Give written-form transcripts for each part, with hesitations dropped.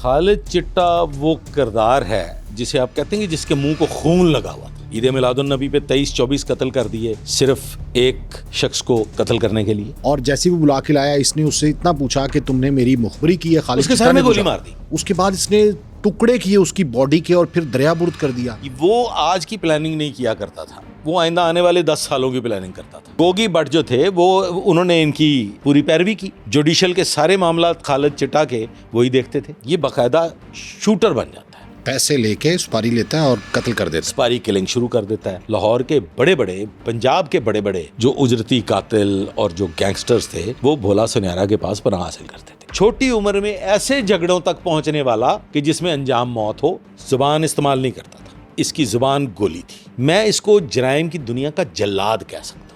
खालिद चिट्टा वो किरदार है जिसे आप कहते हैं कि जिसके मुंह को खून लगा हुआ था। ईद मिलादुन नबी पे 23-24 कत्ल कर दिए सिर्फ एक शख्स को कत्ल करने के लिए। और जैसे वो बुला के लाया, इसने उससे इतना पूछा कि तुमने मेरी मुखबरी की है, खालिद उसके सर में गोली मार दी। उसके बाद इसने टुकड़े किए उसकी बॉडी के और फिर दरिया बुर्द कर दिया। वो आज की प्लानिंग नहीं किया करता था, वो आइंदा आने वाले 10 सालों की प्लानिंग करता था। गोगी भट्ट जो थे वो उन्होंने इनकी पूरी पैरवी की। जुडिशल के सारे मामला खालिद चिट्टा के वही देखते थे। ये बाकायदा शूटर बन जाता है, पैसे लेके सुपारी लेता है और कत्ल कर देता है, सुपारी किलिंग शुरू कर देता है। लाहौर के बड़े बड़े, पंजाब के बड़े बड़े जो उजरती कातिल और जो गैंगस्टर्स थे वो भोला सुनहरा के पास पनाह हासिल करते थे। छोटी उम्र में ऐसे झगड़ों तक पहुंचने वाला कि जिसमें अंजाम मौत हो, जुबान इस्तेमाल नहीं करता था, इसकी जुबान गोली थी। मैं इसको जराइम की दुनिया का जल्लाद कह सकता हूँ।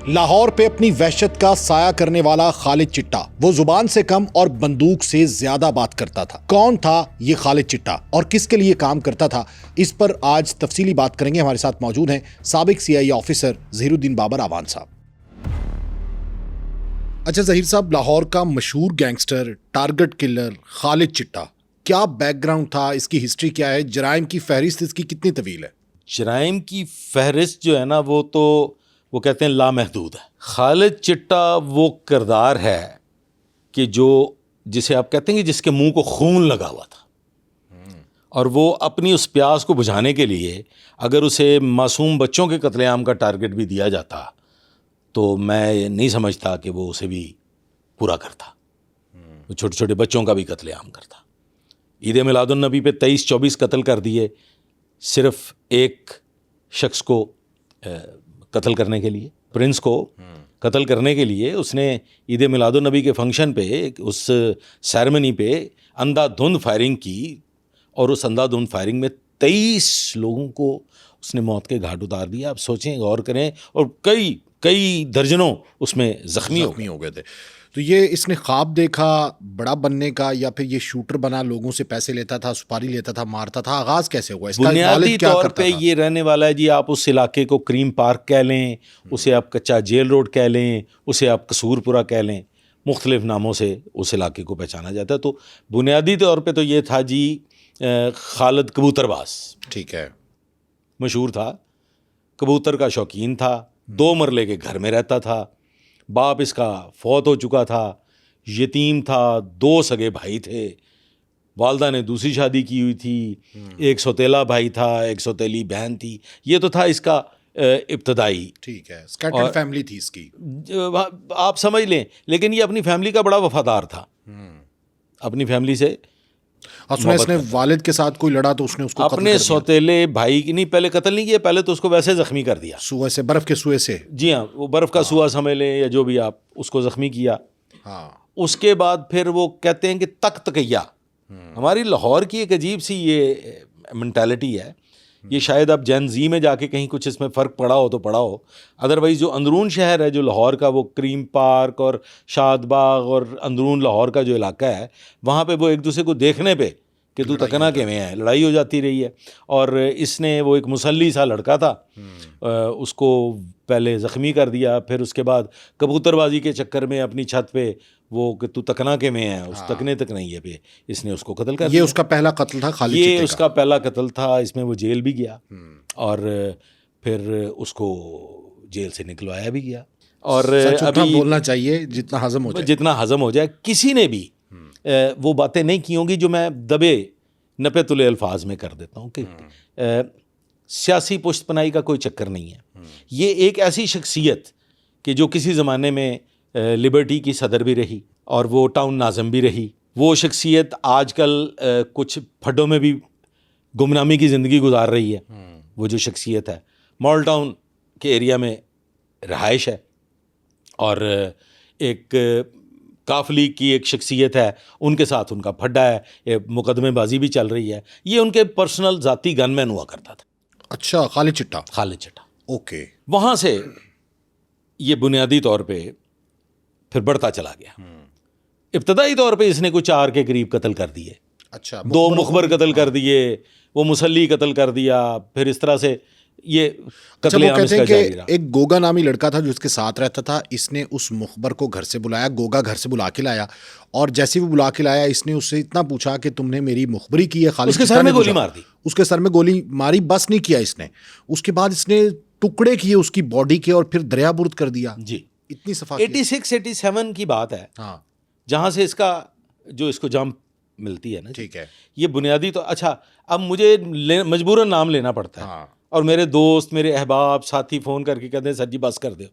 लाहौर पे अपनी वहशत का साया करने वाला खालिद चिट्टा, वो जुबान से कम और बंदूक से ज्यादा बात करता था। कौन था ये खालिद चिट्टा और किसके लिए काम करता था, इस पर आज तफसीली बात करेंगे। हमारे साथ मौजूद हैं साबिक CIA ऑफिसर ज़हीरुद्दीन बाबर आवान साहब। अच्छा ज़हीर साहब, लाहौर का मशहूर गैंगस्टर, टारगेट किलर खालिद चिट्टा, क्या बैकग्राउंड था, इसकी हिस्ट्री क्या है, जराइम की फहरिस्त इसकी कितनी तवील है? जराइम की फहरिस्त जो है ना वो कहते हैं लामहदूद है। खालिद चिट्टा वो किरदार है कि जिसे आप कहते हैं कि जिसके मुंह को खून लगा हुआ था, और वो अपनी उस प्यास को बुझाने के लिए अगर उसे मासूम बच्चों के कत्लेआम का टारगेट भी दिया जाता तो मैं नहीं समझता कि वो उसे भी पूरा करता। वो छोटे छोटे बच्चों का भी कत्लेआम करता। ईद मिलादुन नबी पे 23-24 कत्ल कर दिए सिर्फ एक शख्स को कत्ल करने के लिए, प्रिंस को कत्ल करने के लिए। उसने ईद मिलादुन नबी के फंक्शन पे, उस सेरेमनी पे अंधाधुंध फायरिंग की और उस अंधाधुंध फायरिंग में 23 लोगों को उसने मौत के घाट उतार दिया। आप सोचें, गौर करें, और कई दर्जनों उसमें जख्मी हो गए थे। तो ये इसने ख्वाब देखा बड़ा बनने का, या फिर ये शूटर बना, लोगों से पैसे लेता था, सुपारी लेता था, मारता था? आगाज कैसे हुआ इसका? बुनियादी तौर पे ये रहने वाला है जी, आप उस इलाके को क्रीम पार्क कह लें, उसे आप कच्चा जेल रोड कह लें, उसे आप कसूरपुरा कह लें, मुख्तलिफ नामों से उस इलाके को पहचाना जाता है। तो बुनियादी तौर पे तो ये था जी खालिद कबूतरबाज। ठीक है, मशहूर था, कबूतर का शौकीन था, 2 मरले के घर में रहता था, बाप इसका फौत हो चुका था, यतीम था, 2 सगे भाई थे, वालदा ने दूसरी शादी की हुई थी, एक सौतेला भाई था, एक सौतेली बहन थी। ये तो था इसका इब्तदाई, ठीक है, स्कैटर्ड फैमिली थी इसकी, आप समझ लें। लेकिन ये अपनी फैमिली का बड़ा वफादार था, अपनी फैमिली से। इसने वालिद के साथ कोई लड़ा तो उसने उसको अपने सौतेले भाई की नहीं, पहले कत्ल नहीं किया, पहले तो उसको वैसे जख्मी कर दिया, सुए से, बर्फ के सुए से। जी हाँ, वो बर्फ का सुआ समझ लें या जो भी, आप उसको जख्मी किया। हाँ, उसके बाद फिर वो कहते हैं कि तख्तकैया, हमारी लाहौर की एक अजीब सी ये मेंटालिटी है। ये शायद अब जैन जी में जाके कहीं कुछ इसमें फ़र्क पड़ा हो तो पड़ा हो, अदरवाइज़ जो अंदरून शहर है जो लाहौर का, वो क्रीम पार्क और शादबाग और अंदरून लाहौर का जो इलाका है, वहाँ पे वो एक दूसरे को देखने पे कि तू तकना के में है, लड़ाई हो जाती रही है। और इसने, वो एक मुसल्ली सा लड़का था, उसको पहले ज़ख्मी कर दिया, फिर उसके बाद कबूतरबाजी के चक्कर में अपनी छत पे वो कि तू तकना के में है, उस तकने तक नहीं है पे इसने उसको कत्ल कर दिया। ये उसका पहला कत्ल था खालिद चिट्टे का। ये उसका पहला कत्ल था, इसमें वो जेल भी गया और फिर उसको जेल से निकलवाया भी गया। और अभी बोलना चाहिए जितना हजम हो जाए, किसी ने भी वो बातें नहीं की होंगी जो मैं दबे नपे तुले अल्फाज में कर देता हूँ कि सियासी पुष्टपनाई का कोई चक्कर नहीं है। ये एक ऐसी शख्सियत कि जो किसी ज़माने में लिबर्टी की सदर भी रही और वो टाउन नाज़म भी रही। वो शख्सियत आजकल कुछ फड्डों में भी गुमनामी की ज़िंदगी गुजार रही है। वो जो शख्सियत है, मॉडल टाउन के एरिया में रहाइश है और एक काफली की एक शख्सियत है, उनके साथ उनका फड्डा है, ये मुकदमेबाजी भी चल रही है। ये उनके पर्सनल ज़ाती गनमैन हुआ करता था। अच्छा, खालिद चिट्टा, ओके। वहाँ से ये बुनियादी तौर पे फिर बढ़ता चला गया। इब्तदाई तौर पे इसने कुछ 4 के करीब कत्ल कर दिए। अच्छा, 2 मुखबर कत्ल कर दिए, वो मुसल्ली कत्ल कर दिया, फिर इस तरह से ये अच्छा, वो कत्लेआम कहते इसका हैं जारी कि रहा। एक गोगा नामी लड़का था जो इसके साथ रहता था, इसने उस मुखबर को घर से बुलाया, गोगा घर से बुला के लाया, और जैसे ही वो बुला के लाया इसने उससे इतना पूछा कि तुमने मेरी मुखबरी की है? खालिद उसके चिट्टा सर ने में गोली पूछा। मार दी। उसके सर में गोली मारी, बस नहीं किया इसने, उसके बाद इसने टुकड़े किए उसकी बॉडी के और फिर दरियाबुर्द कर दिया। जी, इतनी सफा 86-87 की बात है, हाँ जहाँ से इसका जो इसको जाम मिलती है ना। ठीक है। ये बुनियादी तो अच्छा, अब मुझे मजबूरन नाम लेना पड़ता है। हाँ। और मेरे दोस्त, मेरे अहबाब, साथी फ़ोन करके कहते हैं सर जी बस कर दो।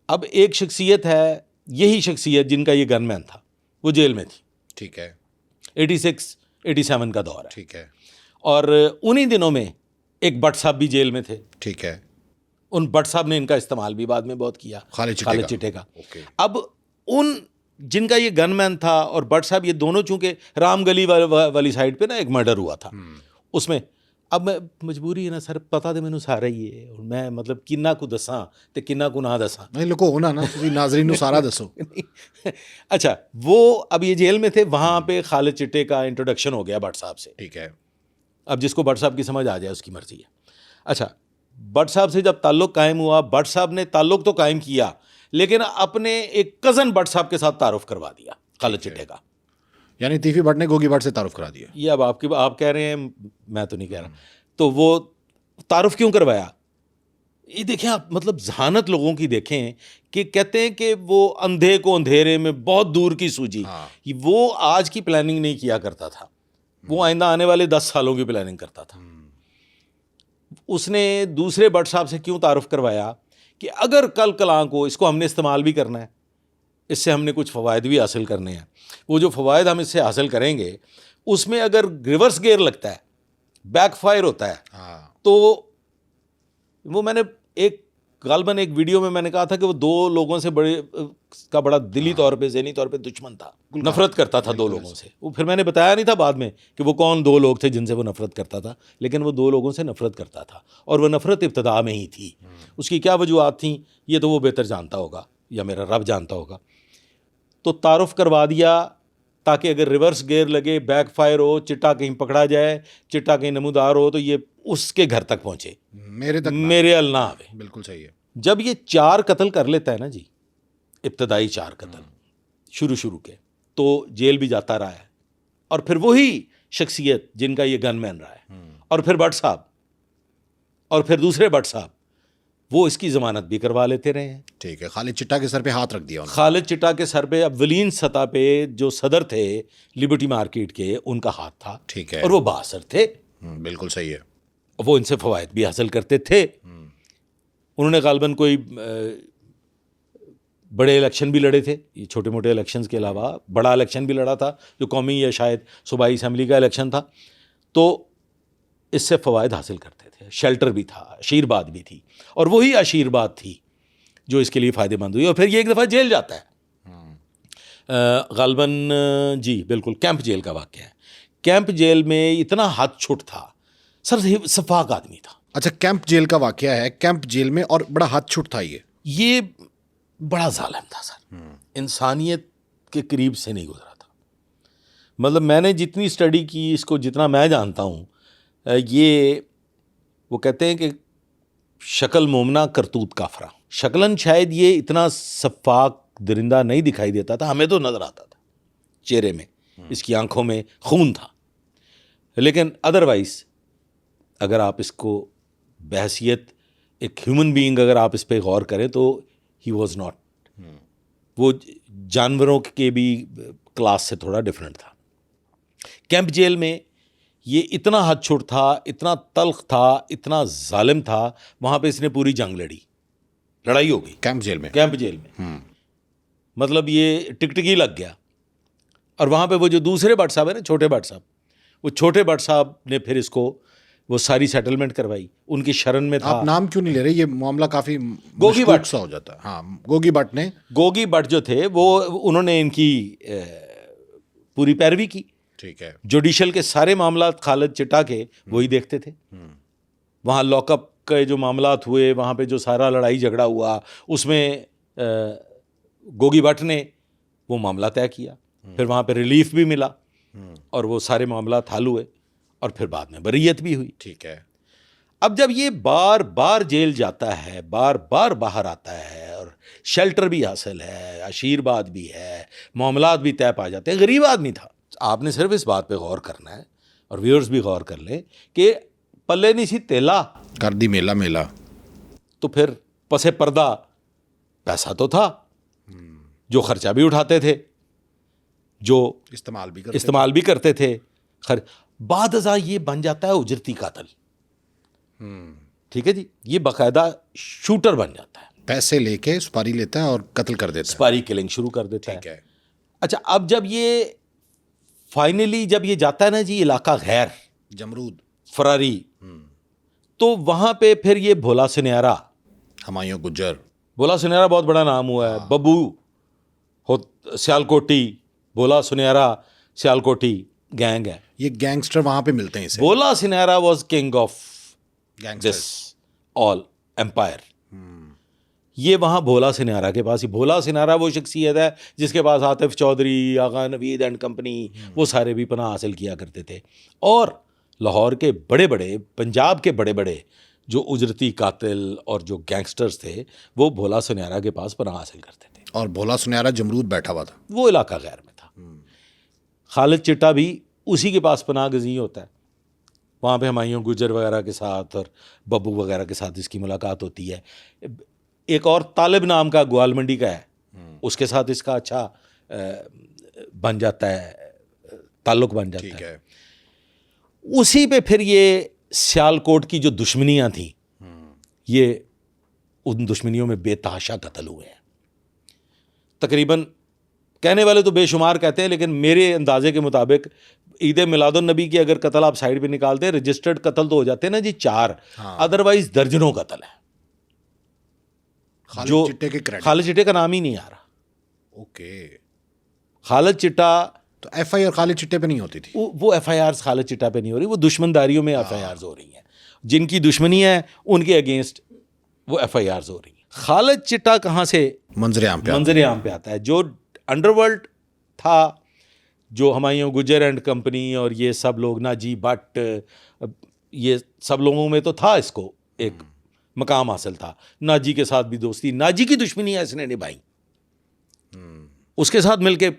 अब एक शख्सियत है, यही शख्सियत जिनका ये गनमैन था, वो जेल में थी। ठीक है। 86-87 का दौर है। ठीक है। और उन्हीं दिनों में एक भट्ट साहब भी जेल में थे। ठीक है। उन भट्ट साहब ने इनका इस्तेमाल भी बाद में बहुत किया, खालिद चिट्टे का। ओके। अब उन जिनका ये गनमैन था और भट्ट साहब, ये दोनों चूंकि रामगली वाली साइड पे ना एक मर्डर हुआ था उसमें। अब मैं मजबूरी है ना सर, पता तो मैनू सारा ही है, और मैं मतलब किन्ना को दसा ते किन्ना को ना दसा। नहीं लोगो होना ना, तुसी नाज़रीन नू सारा दसो। अच्छा, वो अब ये जेल में थे, वहाँ पे खालिद चिट्टे का इंट्रोडक्शन हो गया भट्ट साहब से। ठीक है। अब जिसको भट्ट साहब की समझ आ जाए उसकी मर्जी है। अच्छा, भट्ट साहब से जब ताल्लुक़ कायम हुआ, भट्ट साहब ने ताल्लुक़ तो कायम किया, लेकिन अपने एक कज़न भट्ट साहब के साथ तारुफ करवा दिया खालिद चिट्टे का। यानी तीफी भट्ट ने गोगी भट्ट से तारुफ करा दिया। ये अब आप कह रहे हैं, मैं तो नहीं कह रहा। तो वो तारुफ क्यों करवाया? ये देखें आप, मतलब जहानत लोगों की देखें कि कहते हैं कि वो अंधे को अंधेरे में बहुत दूर की सूझी। वो आज की प्लानिंग नहीं किया करता था, वो आइंदा आने वाले 10 सालों की प्लानिंग करता था। उसने दूसरे भट्ट साहब से क्यों तारुफ करवाया कि अगर कल कलां को इसको हमने इस्तेमाल भी करना है, इससे हमने कुछ फ़वायद भी हासिल करने हैं, वो जो फ़वायद हम इससे हासिल करेंगे उसमें अगर रिवर्स गियर लगता है, बैकफायर होता है, तो वो मैंने गालबन एक वीडियो में मैंने कहा था कि वो दो लोगों से बड़ा दिली तौर पे, ज़हनी तौर पे दुश्मन था, नफ़रत करता था दो लोगों से। वो फिर मैंने बताया नहीं था बाद में कि वो कौन दो लोग थे जिनसे वो नफ़रत करता था, लेकिन वो दो लोगों से नफ़रत करता था, और वो नफ़रत इब्तदा में ही थी। उसकी क्या वजूहत थी ये तो वो बेहतर जानता होगा, या मेरा रब जानता होगा। तो तारुफ करवा दिया ताकि अगर रिवर्स गियर लगे, बैकफायर हो, चिट्टा कहीं पकड़ा जाए, चिट्टा कहीं नमूदार हो, तो ये उसके घर तक पहुंचे, मेरे अल ना आवे। बिल्कुल सही है। जब ये 4 कत्ल कर लेता है ना जी, इब्तदाई 4 कत्ल शुरू के, तो जेल भी जाता रहा है, और फिर वही शख्सियत जिनका ये गनमैन रहा है, और फिर भट्ट साहब, और फिर दूसरे भट्ट साहब, वो इसकी ज़मानत भी करवा लेते रहे हैं। ठीक है। खालिद चिट्टा के सर पे हाथ रख दिया उन्होंने। खालिद चिट्टा के सर पे अव्वलीन सतह पे जो सदर थे लिबर्टी मार्केट के, उनका हाथ था। ठीक है। और वो बासर थे। बिल्कुल सही है। वो इनसे फ़वायद भी हासिल करते थे। उन्होंने गालबन कोई बड़े इलेक्शन भी लड़े थे, ये छोटे मोटे इलेक्शंस के अलावा बड़ा इलेक्शन भी लड़ा था जो कौमी या शायद सूबाई असम्बली का इलेक्शन था, तो इससे फ़वायद हासिल करते थे। शेल्टर भी था, आशीर्वाद भी थी, और वही आशीर्वाद थी जो इसके लिए फ़ायदेमंद हुई। और फिर ये एक दफ़ा जेल जाता है, गालबन जी बिल्कुल कैंप जेल का वाक़या है। कैंप जेल में इतना हाथ छुट था सर, सफाक आदमी था। अच्छा, कैंप जेल का वाक़या है, कैंप जेल में, और बड़ा हाथ छुट था ये बड़ा जालिम था सर, इंसानियत के करीब से नहीं गुजरा था। मतलब मैंने जितनी स्टडी की इसको, जितना मैं जानता हूँ, ये वो कहते हैं कि शक्ल मोमना करतूत काफरा। शक्लन शायद ये इतना सफाक दरिंदा नहीं दिखाई देता था, हमें तो नज़र आता था चेहरे में, इसकी आंखों में खून था, लेकिन अदरवाइज अगर आप इसको बहसियत एक ह्यूमन बीइंग अगर आप इस पर गौर करें तो ही वॉज नॉट, वो जानवरों के भी क्लास से थोड़ा डिफरेंट था। कैंप जेल में ये इतना हद छुट था, इतना तल्ख था, इतना जालिम था, वहाँ पे इसने पूरी जंग लड़ी, लड़ाई हो गई कैंप जेल में। कैंप जेल में मतलब ये टिकटिकी लग गया। और वहाँ पे वो जो दूसरे भट्ट साहब है ना, छोटे भट्ट साहब, वो छोटे भट्ट साहब ने फिर इसको वो सारी सेटलमेंट करवाई, उनकी शरण में था। आप नाम क्यों नहीं ले रहे, ये मामला काफ़ी गोगी भट्ट सा हो जाता है। हाँ, गोगी भट्ट ने, गोगी भट्ट जो थे वो, उन्होंने इनकी पूरी पैरवी की। ठीक है। जुडिशल के सारे मामला खालिद चिट्टा के वही देखते थे। वहाँ लॉकअप के जो मामलात हुए, वहाँ पे जो सारा लड़ाई झगड़ा हुआ, उसमें गोगी भट्ट ने वो मामला तय किया। फिर वहाँ पे रिलीफ भी मिला और वो सारे मामला हल हुए और फिर बाद में बरीयत भी हुई। ठीक है। अब जब ये बार बार जेल जाता है, बार बार बाहर आता है, और शेल्टर भी हासिल है, आशीर्वाद भी है, मामलात भी तय पा जाते हैं, गरीब आदमी था। आपने सिर्फ इस बात पे गौर करना है, और व्यूअर्स भी गौर कर लें कि पल्ले नहीं सी तेला कर दी मेला मेला, तो फिर पसे पर्दा पैसा तो था, जो खर्चा भी उठाते थे, जो इस्तेमाल भी करते थे। बाद अज़ा ये बन जाता है उजरती कातिल। ठीक है जी, ये बाकायदा शूटर बन जाता है, पैसे लेके सुपारी लेता है और कत्ल कर देता है, सुपारी किलिंग शुरू कर देता ठीक है। अच्छा, अब जब ये फाइनली जब ये जाता है ना जी इलाका गैर जमरूद फरारी, तो वहां पे फिर ये भोला सुनहरा, हुमायूं गुज्जर, भोला सुनहरा बहुत बड़ा नाम हुआ है, बब्बू हो सियालकोटी, भोला सुनहरा सियालकोटी गैंग है। ये गैंगस्टर वहां पे मिलते हैं इसे। Bhola Sunhara was king of gangsters, this all empire. ये वहाँ भोला सिनारा के पास ही, भोला सिनारा वो शख्सियत है जिसके पास आतिफ चौधरी, आगा नवीद एंड कंपनी, वो सारे भी पनाह हासिल किया करते थे। और लाहौर के बड़े बड़े, पंजाब के बड़े बड़े जो उजरती कातिल और जो गैंगस्टर्स थे, वो भोला सुनहरा के पास पनाह हासिल करते थे। और भोला सुनहरा जमरूद बैठा हुआ था, वो इलाका गैर में था। खालिद चिट्टा भी उसी के पास पनाह गज़ी होता है। वहाँ पे हुमायूं गुज्जर वगैरह के साथ और बब्बू वगैरह के साथ इसकी मुलाकात होती है। एक और तालिब नाम का ग्वाल मंडी का है, उसके साथ इसका अच्छा बन जाता है, ताल्लुक़ बन जाता है। उसी पे फिर ये सियालकोट की जो दुश्मनियाँ थीं, ये उन दुश्मनियों में बेतहाशा कत्ल हुए हैं। तकरीबन कहने वाले तो बेशुमार कहते हैं, लेकिन मेरे अंदाजे के मुताबिक ईद मिलादुन नबी की अगर कत्ल आप साइड पे निकालते हैं, रजिस्टर्ड कत्ल तो हो जाते हैं ना जी 4, अदरवाइज दर्जनों कत्ल है। जो खालिद चिट्टे का नाम ही नहीं आ रहा। ओके, खालिद चिट्टा तो एफआईआर खालिद चिट्टे पे नहीं होती थी, वो एफआईआर खालिद चिट्टा पे नहीं हो रही, वो दुश्मनदारियों में एफआईआर हो रही हैं। जिनकी दुश्मनी है उनके अगेंस्ट वो एफआईआर हो रही है। खालिद चिट्टा कहाँ से मंजर आम पे आता है? जो अंडरवर्ल्ड था, जो हुमायूं गुज्जर एंड कंपनी और ये सब लोग, नाजी भट्ट, ये सब लोगों में तो था, इसको एक मकाम हासिल था। नाजी के साथ भी दोस्ती, नाजी की दुश्मनी इसने निभाई, उसके साथ मिलके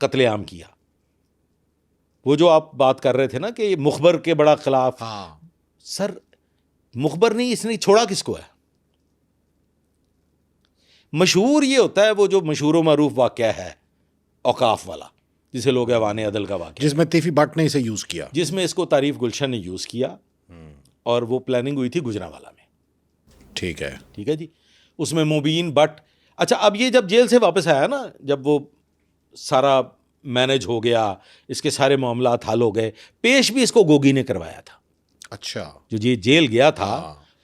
कत्लेआम किया। वो जो आप बात कर रहे थे ना कि मुखबर के बड़ा खिलाफ, सर मुखबर नहीं, इसने छोड़ा किसको है? मशहूर ये होता है वो जो मशहूर मारूफ वाक़या है औकाफ वाला, जिसे लोग ऐवान अदल का वाक़या, जिसमें तीफी भट्ट ने इसे यूज़ किया, जिसमें इसको तारीफ गुलशन ने यूज़ किया, और वो प्लानिंग हुई थी गुजरांवाला में। ठीक है जी। उसमें मुबीन भट्ट, अच्छा अब ये जब जेल से वापस आया ना, जब वो सारा मैनेज हो गया, इसके सारे मामलात हल हो गए, पेश भी इसको गोगी ने करवाया था। अच्छा, जो ये जेल गया था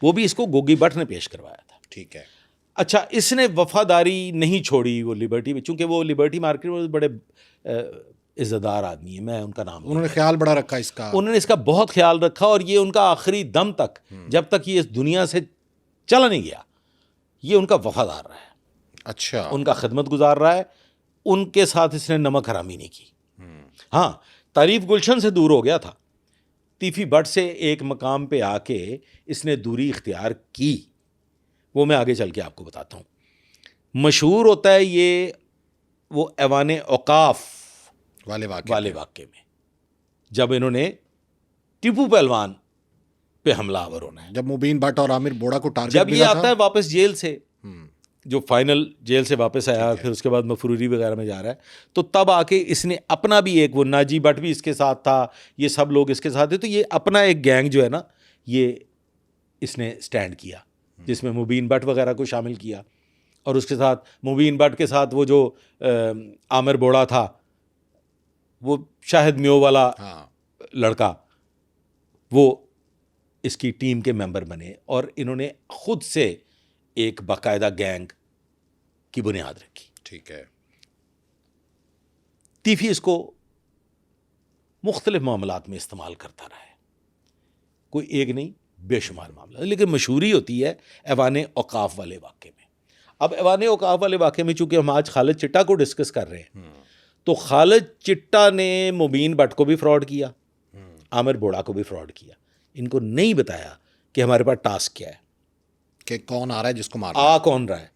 वो भी इसको गोगी भट्ट ने पेश करवाया था। ठीक है। अच्छा, इसने वफादारी नहीं छोड़ी वो लिबर्टी में, चूंकि वो लिबर्टी मार्केट में बड़े इज़्ज़तदार आदमी है, मैं उनका नाम, उन्होंने ख्याल बड़ा रखा इसका, उन्होंने इसका बहुत ख्याल रखा, और ये उनका आखिरी दम तक, जब तक ये इस दुनिया से चला नहीं गया, ये उनका वफादार रहा है। अच्छा, उनका खिदमत गुजार रहा है, उनके साथ इसने नमक हरामी नहीं की। हाँ, तारीफ गुलशन से दूर हो गया था, तीफी भट्ट से एक मकाम पे आके इसने दूरी इख्तियार की, वो मैं आगे चल के आपको बताता हूँ। मशहूर होता है ये वो ऐवान औकाफ वाले वाक़े में, जब इन्होंने टीपू पहलवान पे हमलावर होना है, जब मुबीन भट्ट और आमिर बोड़ा को टारगेट, जब ये आता है वापस जेल से, जो फाइनल जेल से वापस आया, फिर उसके बाद मफरूरी वगैरह में जा रहा है, तो तब आके इसने अपना भी एक, वो नाजी भट्ट भी इसके साथ था, ये सब लोग इसके साथ थे, तो ये अपना एक गैंग जो है ना, ये इसने स्टैंड किया, जिसमें मुबीन भट्ट वगैरह को शामिल किया, और उसके साथ मुबीन भट्ट के साथ वो जो आमिर बोड़ा था, वो शाहिद म्यो वाला लड़का, वो इसकी टीम के मेंबर बने, और इन्होंने खुद से एक बाकायदा गैंग की बुनियाद रखी। ठीक है। तीफी इसको मुख्तलिफ मामलात में इस्तेमाल करता रहा है, कोई एक नहीं, बेशुमार मामला, लेकिन मशहूरी होती है ऐवान औकाफ वाले वाक़े में। अब ऐवान औकाफ वाले वाक़े में चूंकि हम आज खालिद चिट्टा को डिस्कस कर रहे हैं, तो खालिद चिट्टा ने मुबीन भट्ट को भी फ्रॉड किया, आमिर बोड़ा को भी फ्रॉड किया। इनको नहीं बताया कि हमारे पास टास्क क्या है, कि कौन आ रहा है जिसको मारना आ कौन रहा है।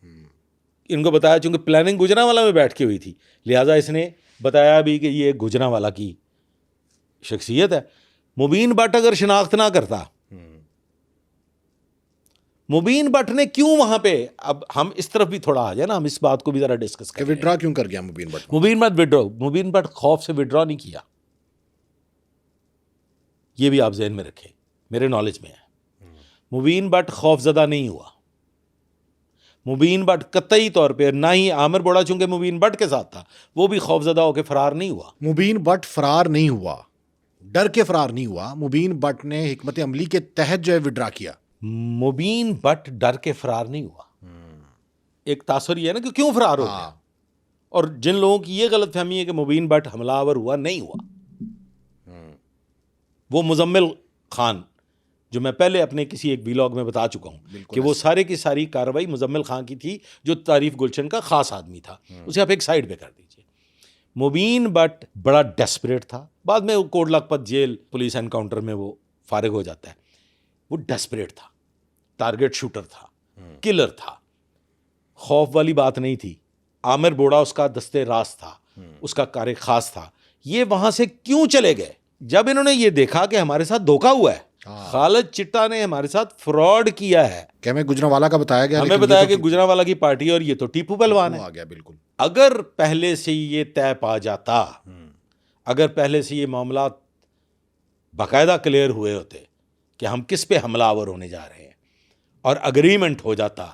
इनको बताया, चूंकि प्लानिंग गुजरांवाला में बैठ के हुई थी, लिहाजा इसने बताया भी कि ये गुजरांवाला की शख्सियत है। मुबीन भट्ट अगर शिनाख्त ना करता, मुबीन भट्ट ने क्यों वहां पे, अब हम इस तरफ भी थोड़ा आ जाए ना, हम इस बात को भी जरा डिस्कस कि करें। विड्रॉ क्यों कर गया मुबीन भट्ट? मुबीन भट्ट खौफ से विड्रॉ नहीं किया, ये भी आप जहन में रखें, मेरे नॉलेज में है। मुबीन भट्ट खौफजदा नहीं हुआ। मुबीन भट्ट कतई तौर पे, ना ही आमिर बोड़ा चूंकि मुबीन भट्ट के साथ था, वो भी खौफजदा होकर फरार नहीं हुआ। मुबीन भट्ट फरार नहीं हुआ, डर के फरार नहीं हुआ। मुबीन भट्ट ने हिकमत अमली के तहत जो है विड्रॉ किया। मुबीन भट्ट डर के फरार नहीं हुआ। एक तासुर ये है ना कि क्यों फरार हो गया, और जिन लोगों की ये गलत फहमी है कि मुबीन भट्ट हमलावर हुआ, नहीं हुआ। वो मुजम्मिल खान, जो मैं पहले अपने किसी एक व्लॉग में बता चुका हूं कि वो सारे की सारी कार्रवाई मुजम्मिल खान की थी, जो तारीफ गुलशन का खास आदमी था। उसे आप एक साइड पे कर दीजिए। मुबीन भट्ट बड़ा डेस्परेट था। बाद में वो Kot Lakhpat jail police encounter में वो फारिग हो जाता है। वो डेस्परेट था, टारगेट शूटर था, किलर था। खौफ वाली बात नहीं थी। आमिर बोड़ा उसका दस्ते राज था, उसका कार्य खास था। ये वहां से क्यों चले गए? जब इन्होंने ये देखा कि हमारे साथ धोखा हुआ है, खालिद चिट्टा ने हमारे साथ फ्रॉड किया है। क्या हमें गुजरांवाला का बताया गया? हमें बताया कि गुजरांवाला की पार्टी और ये तो टीपू पहलवान है। आ गया बिल्कुल। अगर पहले से ये तय पा जाता, अगर पहले से ये मामला बाकायदा क्लियर हुए होते कि हम किस पे हमलावर होने जा रहे हैं, और अग्रीमेंट हो जाता,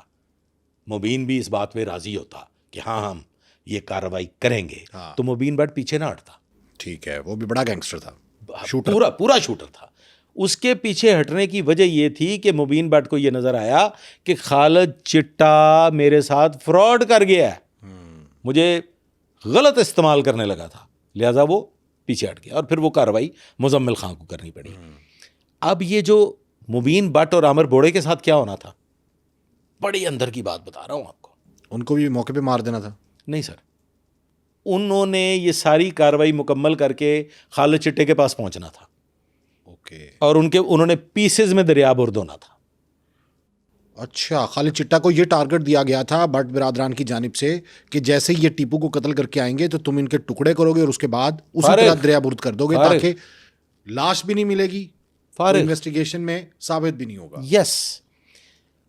मुबीन भी इस बात पे राजी होता कि हाँ हम ये कार्रवाई करेंगे, तो मुबीन भट्ट पीछे ना हटता। ठीक है, वो भी बड़ा गैंगस्टर था, शूटर, पूरा शूटर था। उसके पीछे हटने की वजह यह थी कि मुबीन भट्ट को यह नजर आया कि खालिद चिट्टा मेरे साथ फ्रॉड कर गया है, मुझे गलत इस्तेमाल करने लगा था, लिहाजा वो पीछे हट गया। और फिर वो कार्रवाई मुजम्मिल खान को करनी पड़ी। अब ये जो मुबीन भट्ट और आमिर बोड़े के साथ क्या होना था, बड़ी अंदर की बात बता रहा हूं आपको। उनको भी मौके पे मार देना था? नहीं सर, उन्होंने ये सारी कार्रवाई मुकम्मल करके खालिद चिट्टे के पास पहुंचना था। ओके। और उन्होंने पीसेज में दरिया बुर्द होना था। अच्छा, खालिद चिट्टा को ये टारगेट दिया गया था भट्ट बिरादरान की जानिब से कि जैसे ही ये टीपू को कत्ल करके आएंगे तो तुम इनके टुकड़े करोगे और उसके बाद उसी तरह दरिया बुर्द कर दोगे, ताकि लाश भी नहीं मिलेगी, इन्वेस्टिगेशन में साबित भी नहीं होगा। यस,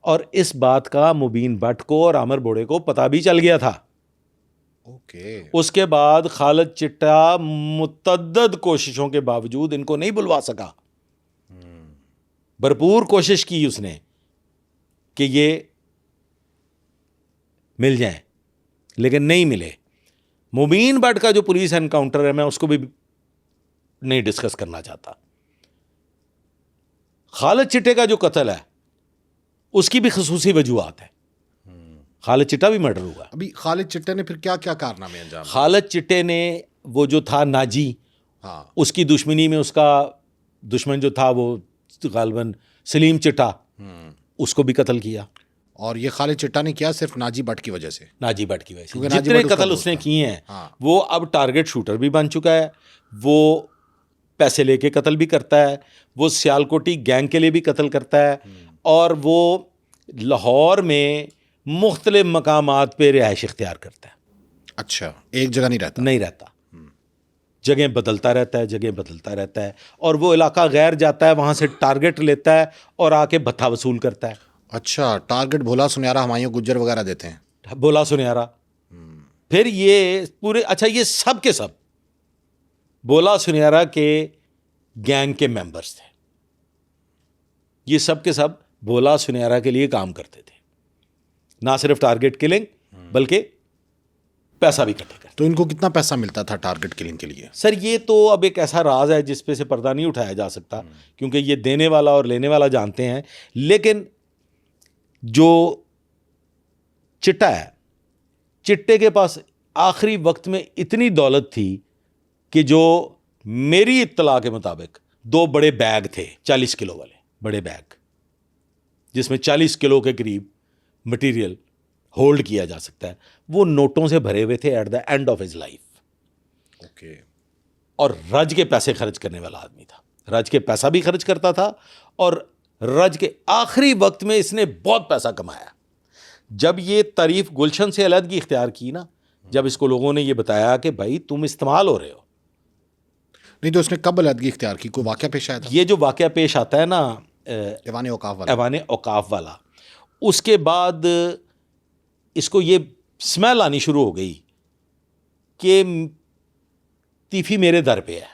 और इस बात का मुबीन भट्ट को और आमिर बोड़े को पता भी चल गया था। ओके। उसके बाद खालिद चिट्टा मुतअद्दिद कोशिशों के बावजूद इनको नहीं बुलवा सका। भरपूर कोशिश की उसने कि ये मिल जाएं, लेकिन नहीं मिले। मुबीन भट्ट का जो पुलिस एनकाउंटर है, मैं उसको भी नहीं डिस्कस करना चाहता। खालिद चिट्टे का जो कत्ल है, उसकी भी खसूसी वजूहात है। खालिद चिट्टा भी मर्डर हुआ। अभी खालिद चिट्टे ने फिर क्या क्या कारनामे अंजाम? खालिद चिट्टे ने वो जो था नाजी, उसकी दुश्मनी में उसका दुश्मन जो था वो गालिबन सलीम चिट्टा, उसको भी कत्ल किया। और ये खालिद चिट्टा ने किया सिर्फ नाजी भट्ट की वजह से? नाजी भट्ट की वजह से। जितने कत्ल उसने किए हैं, वो अब टारगेट शूटर भी बन चुका है। वो पैसे लेके कत्ल भी करता है, वो सियालकोटी गैंग के लिए भी कत्ल करता है, और वो लाहौर में मुख्तलिफ मकामात पे रिहाइश इख्तियार करता है। अच्छा, एक जगह नहीं रहता? जगह बदलता रहता है, और वो इलाका गैर जाता है, वहाँ से टारगेट लेता है और आके भत्ता वसूल करता है। अच्छा, टारगेट भोला सुनहरा, हुमायूं गुज्जर वगैरह देते हैं? भोला सुनहरा, फिर ये पूरे, अच्छा ये सब के सब भोला सुनहरा के गैंग के मेंबर्स थे। ये सब के सब भोला सुनहरा के लिए काम करते थे, ना सिर्फ टारगेट किलिंग बल्कि पैसा भी इकट्ठे करते। तो इनको कितना पैसा मिलता था टारगेट किलिंग के लिए? सर ये तो अब एक ऐसा राज है जिस पे से पर्दा नहीं उठाया जा सकता, क्योंकि ये देने वाला और लेने वाला जानते हैं। लेकिन जो चिट्टा है, चिट्टे के पास आखिरी वक्त में इतनी दौलत थी कि जो मेरी इत्तला के मुताबिक 2 बड़े बैग थे, 40 किलो वाले बड़े बैग, जिसमें 40 किलो के करीब मटेरियल होल्ड किया जा सकता है, वो नोटों से भरे हुए थे at the end of his life. Okay. और रज के पैसे खर्च करने वाला आदमी था, रज के पैसा भी खर्च करता था और रज के आखिरी वक्त में इसने बहुत पैसा कमाया। जब ये तारीफ गुलशन से अलहदगी इख्तियार की ना, जब इसको लोगों ने ये बताया कि भाई तुम इस्तेमाल हो रहे हो। नहीं तो उसने कब अलहदगी इख्तियार की? कोई वाक़या पेश आया था? ये जो वाक़या पेश आता है ना ऐवान औकाफ वाला, ऐवान औकाफ वाला, उसके बाद इसको ये स्मेल आनी शुरू हो गई कि तीफ़ी मेरे दर पे है,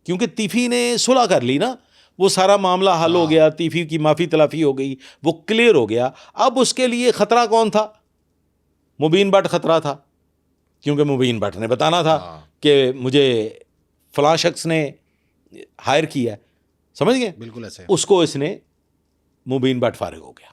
क्योंकि तीफ़ी ने सुलह कर ली ना, वो सारा मामला हल हो गया, तीफ़ी की माफ़ी तलाफ़ी हो गई, वो क्लियर हो गया। अब उसके लिए ख़तरा कौन था? मुबीन भट्ट ख़तरा था, क्योंकि मुबीन भट्ट ने बताना था कि मुझे फ़लाँ शख्स ने हायर किया है, समझ गए? बिल्कुल ऐसे। उसको इसने मुबीन भट्ट फारिग हो गया।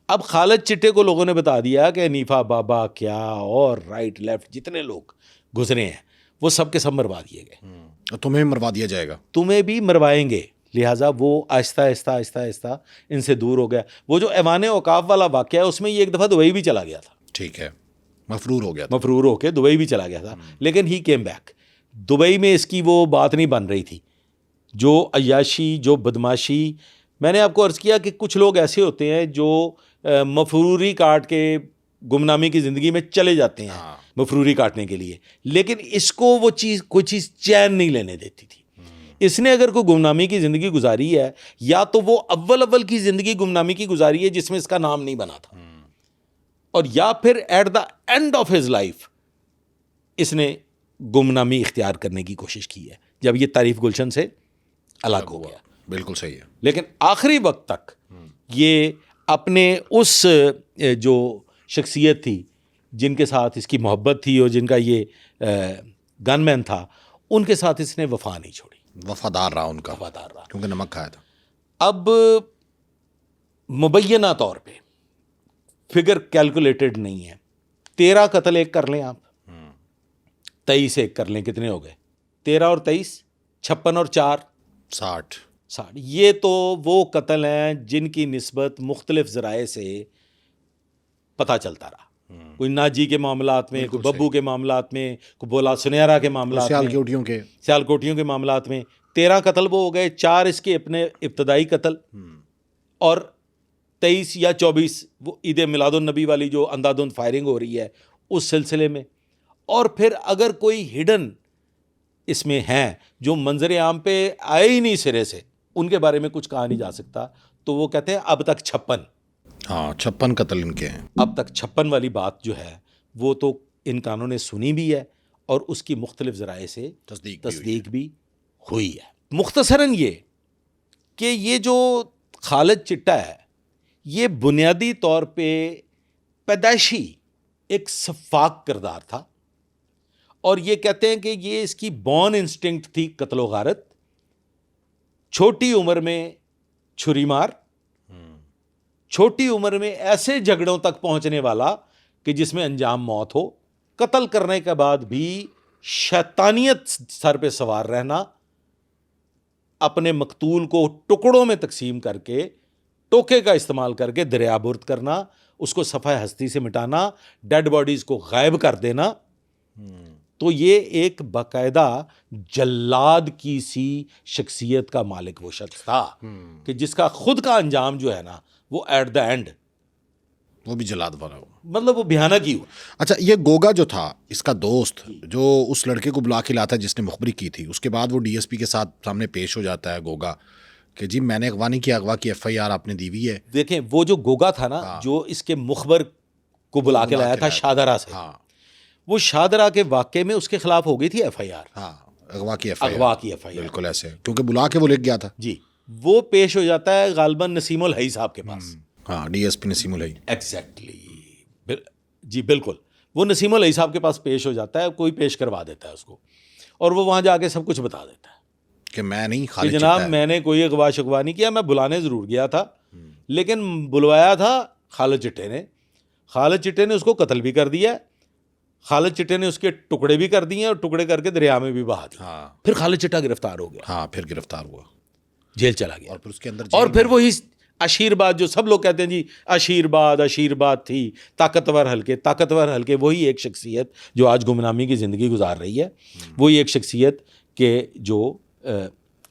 अब खालिद चिट्टे को लोगों ने बता दिया कि नीफा बाबा क्या और राइट लेफ्ट जितने लोग गुजरे हैं वो सब के सब मरवा दिए गए। तुम्हें मरवा दिया जाएगा, तुम्हें भी मरवाएंगे। लिहाजा वो आहिस्ता आहिस्ता आहिस्ता आहिस्ता इनसे दूर हो गया। वो जो ऐवान औकाफ वाला वाक़या है उसमें ये एक दफ़ा दुबई भी चला गया था। ठीक है, मफरूर हो गया था। मफरूर होके दुबई भी चला गया था, लेकिन ही केम बैक। दुबई में इसकी वो बात नहीं बन रही थी, जो अय्याशी, जो बदमाशी। मैंने आपको अर्ज़ किया कि कुछ लोग ऐसे होते हैं जो मफरूरी काट के गुमनामी की ज़िंदगी में चले जाते हैं, मफरूरी काटने के लिए, लेकिन इसको वो चीज़, कोई चीज़ चैन नहीं लेने देती थी। इसने अगर कोई गुमनामी की ज़िंदगी गुजारी है, या तो वो अव्वल की ज़िंदगी गुमनामी की गुजारी है जिसमें इसका नाम नहीं बना था, और या फिर at the end of his life इसने गुमनामी इख्तियार करने की कोशिश की है, जब ये तारीफ गुलशन से अलग हो गया। बिल्कुल सही है। लेकिन आखिरी वक्त तक ये अपने उस जो शख्सियत थी जिनके साथ इसकी मोहब्बत थी और जिनका ये गनमैन था, उनके साथ इसने वफा नहीं छोड़ी। वफादार रहा उनका, वफादार रहा, क्योंकि नमक खाया था। अब मुबैना तौर पे फिगर कैलकुलेटेड नहीं है। 13 कत्ल एक कर लें आप, 23 एक कर लें, कितने हो गए? 13 और 23 56 और 4 60। ये तो वो कत्ल हैं जिनकी निस्बत मुख्तलिफ ज़राए से पता चलता रहा। कोई नाजी के मामलात में, कोई बब्बू के मामलात में, कोई बोला सुनहरा के मामलात में, सियालकोटियों के मामलात में 13 कत्ल वो हो गए। 4 इसके अपने इब्तदाई कत्ल, और 23 या 24 वो ईद मिलादुन नबी वाली जो अंधाधुंध फायरिंग हो रही है उस सिलसिले में। और फिर अगर कोई हिडन इसमें हैं जो मंजर आम पे आए ही नहीं सिरे से, उनके बारे में कुछ कहा नहीं जा सकता, तो वो कहते हैं अब तक 56। हाँ, 56 कत्ल इनके हैं। अब तक 56 वाली बात जो है वो तो इन कानों ने सुनी भी है और उसकी मुख्तलिफ ज़राए से तस्दीक भी हुई है। मुख्तसरन ये कि ये जो खालिद चिट्टा है ये बुनियादी तौर पे पैदाइशी एक सफाक किरदार था, और ये कहते हैं कि ये इसकी बॉर्न इंस्टिंक्ट थी कत्लो गारत। छोटी उम्र में छुरी मार, छोटी उम्र में ऐसे झगड़ों तक पहुंचने वाला कि जिसमें अंजाम मौत हो, कत्ल करने के बाद भी शैतानियत सर पे सवार रहना, अपने मकतूल को टुकड़ों में तकसीम करके टोके का इस्तेमाल करके दरियाबुर्द करना, उसको सफ़ा हस्ती से मिटाना, डेड बॉडीज़ को गायब कर देना। तो ये एक बाकायदा जल्लाद की सी शख्सियत का मालिक वो शख्स था कि जिसका खुद का अंजाम जो है ना वो एट द एंड वो भी जल्लाद वाला हुआ, मतलब वो भयानक ही हुआ। अच्छा, ये गोगा जो था इसका दोस्त, जो उस लड़के को बुला के लाता जिसने मुखबरी की थी, उसके बाद वो डीएसपी के साथ सामने पेश हो जाता है गोगा कि जी मैंने अगवा नहीं किया, अगवा की एफआईआर आपने दी हुई है। देखें वो जो गोगा था ना, जो इसके मुखबर को बुला के लाया था शाहदरा से, वो शाहदरा के वाक़े में उसके खिलाफ हो गई थी एफआईआर। अगवा की एफआईआर, बिल्कुल ऐसे, क्योंकि बुला के वो लिख गया था जी। वो पेश हो जाता है गालिबन नसीमुल हई साहब के पास। हाँ, डीएसपी नसीमुल हई, एग्जैक्टली जी, बिल्कुल। वो नसीमुल हई साहब के पास पेश हो जाता है, कोई पेश करवा देता है उसको, और वो वहाँ जाके सब कुछ बता देता है कि मैं नहीं, खालिद जनाब मैंने कोई अगवा शकवा नहीं किया, मैं बुलाने ज़रूर गया था, लेकिन बुलवाया था खालिद चिट्टे ने। खालिद चिट्टे ने उसको कत्ल भी कर दिया, खालिद चिट्टे ने उसके टुकड़े भी कर दिए और टुकड़े करके दरिया में भी बहा दिया। फिर खालिद चिट्टा गिरफ्तार हो गया। हाँ, फिर गिरफ्तार हुआ, जेल चला गया, और फिर उसके अंदर और फिर वही अशीरबाद जो सब लोग कहते हैं जी, अशीरबाद थी, ताकतवर हल्के, वही एक शख्सियत जो आज गुमनामी की ज़िंदगी गुजार रही है, वही एक शख्सियत के जो